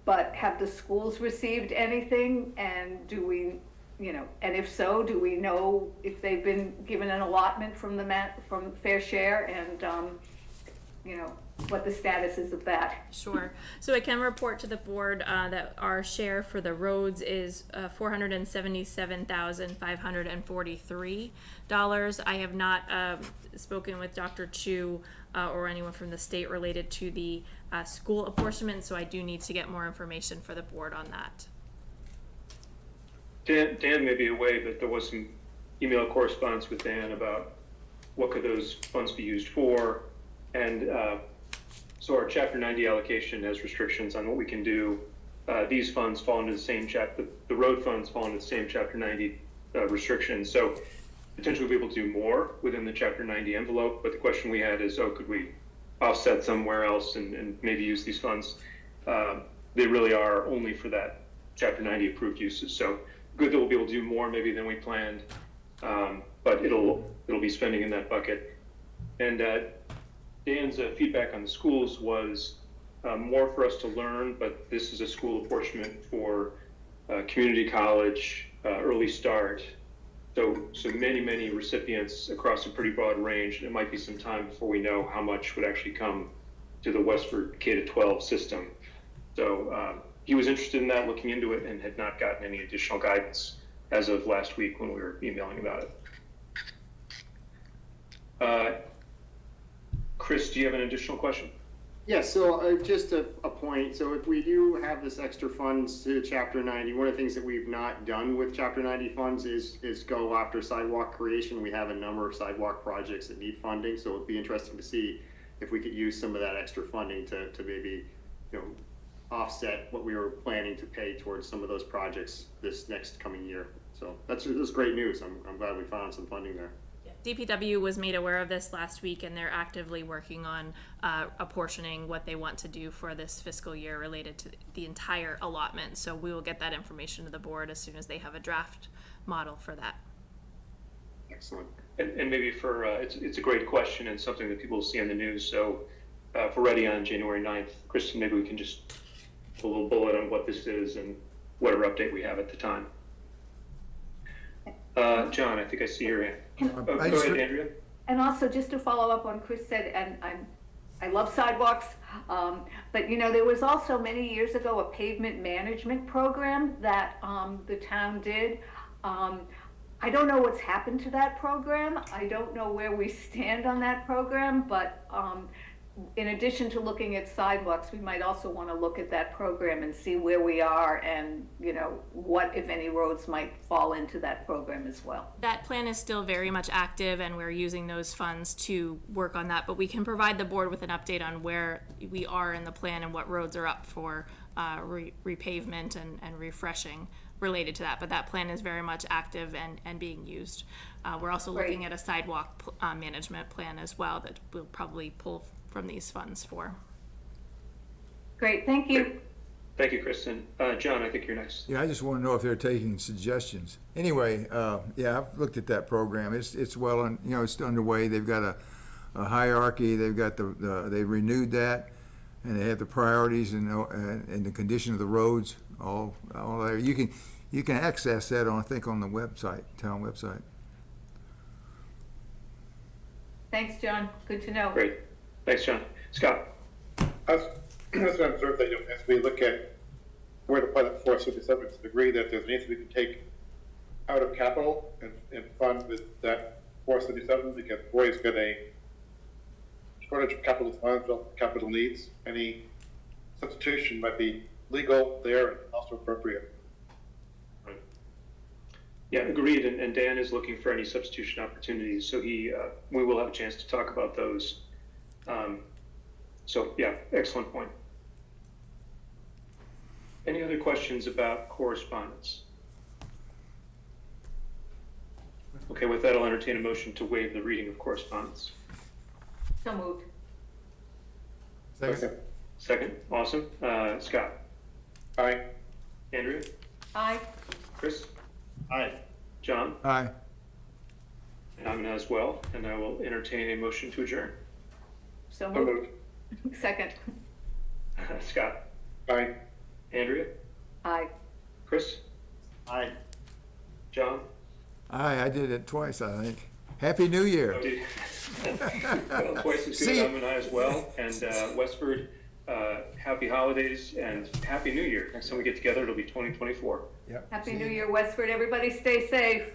But have the schools received anything? And do we, and if so, do we know if they've been given an allotment from from fair share, and what the status is of that? Sure. So I can report to the board that our share for the roads is $477,543. I have not spoken with Dr. Chu or anyone from the state related to the school apportionment, so I do need to get more information for the board on that. Dan may be aware that there was some email correspondence with Dan about what could those funds be used for, and so our Chapter 90 allocation has restrictions on what we can do. These funds fall into the same the road funds fall into the same Chapter 90 restrictions, so potentially we'll be able to do more within the Chapter 90 envelope, but the question we had is, could we offset somewhere else and maybe use these funds? They really are only for that Chapter 90 approved uses, so good that we'll be able to do more maybe than we planned, but it'll be spending in that bucket. And Dan's feedback on the schools was more for us to learn, but this is a school apportionment for community college, early start. So many recipients across a pretty broad range, and it might be some time before we know how much would actually come to the Westford K-12 system. So he was interested in that, looking into it, and had not gotten any additional guidance as of last week when we were emailing about it. Chris, do you have an additional question? Yeah, so just a point. So if we do have this extra funds to Chapter 90, one of the things that we've not done with Chapter 90 funds is go after sidewalk creation. We have a number of sidewalk projects that need funding, so it'd be interesting to see if we could use some of that extra funding to maybe offset what we were planning to pay towards some of those projects this next coming year. So that's great news. I'm glad we found some funding there. DPW was made aware of this last week, and they're actively working on apportioning what they want to do for this fiscal year related to the entire allotment. So we will get that information to the board as soon as they have a draft model for that. Excellent. And maybe for, it's a great question and something that people will see on the news. So if we're ready on January 9th, Kristen, maybe we can just put a little bullet on what this is and whatever update we have at the time. John, I think I see your hand. Go ahead, Andrea. And also, just to follow up on Chris said, and I love sidewalks, but there was also many years ago a pavement management program that the town did. I don't know what's happened to that program. I don't know where we stand on that program, but in addition to looking at sidewalks, we might also want to look at that program and see where we are and, you know, what, if any, roads might fall into that program as well. That plan is still very much active, and we're using those funds to work on that, but we can provide the board with an update on where we are in the plan and what roads are up for repavement and refreshing related to that. But that plan is very much active and being used. We're also looking at a sidewalk management plan as well that we'll probably pull from these funds for. Great, thank you. Thank you, Kristen. John, I think you're next. Yeah, I just want to know if they're taking suggestions. Anyway, yeah, I've looked at that program. It's well, you know, it's underway. They've got a hierarchy. They've got they renewed that, and they have the priorities and the condition of the roads all there. You can access that on, I think, on the website, town website. Thanks, John. Good to know. Great. Thanks, John. Scott? I was going to observe that, you know, as we look at where to put it for 57, to the degree that there's anything we can take out of capital and fund with that 477, because boy, it's got a shortage of capital funds, capital needs. Any substitution might be legal there and also appropriate. Right. Yeah, agreed. And Dan is looking for any substitution opportunities, so we will have a chance to talk about those. So yeah, excellent point. Any other questions about correspondence? Okay, with that, I'll entertain a motion to waive the reading of correspondence. So moved. Second. Second, awesome. Scott? Aye. Andrea? Aye. Chris? Aye. John? Aye. And I'm as well, and I will entertain a motion to adjourn. So So moved. moved. Second. Scott? Aye. Andrea? Aye. Chris? Aye. John? Aye, I did it twice, I think. Happy New Year. Oh, did well, twice as good. See- I'm an I as well. And Westford, happy holidays and happy New Year. Next time we get together, it'll be 2024. Yep. Happy See New you. Year, Westford. Everybody stay safe.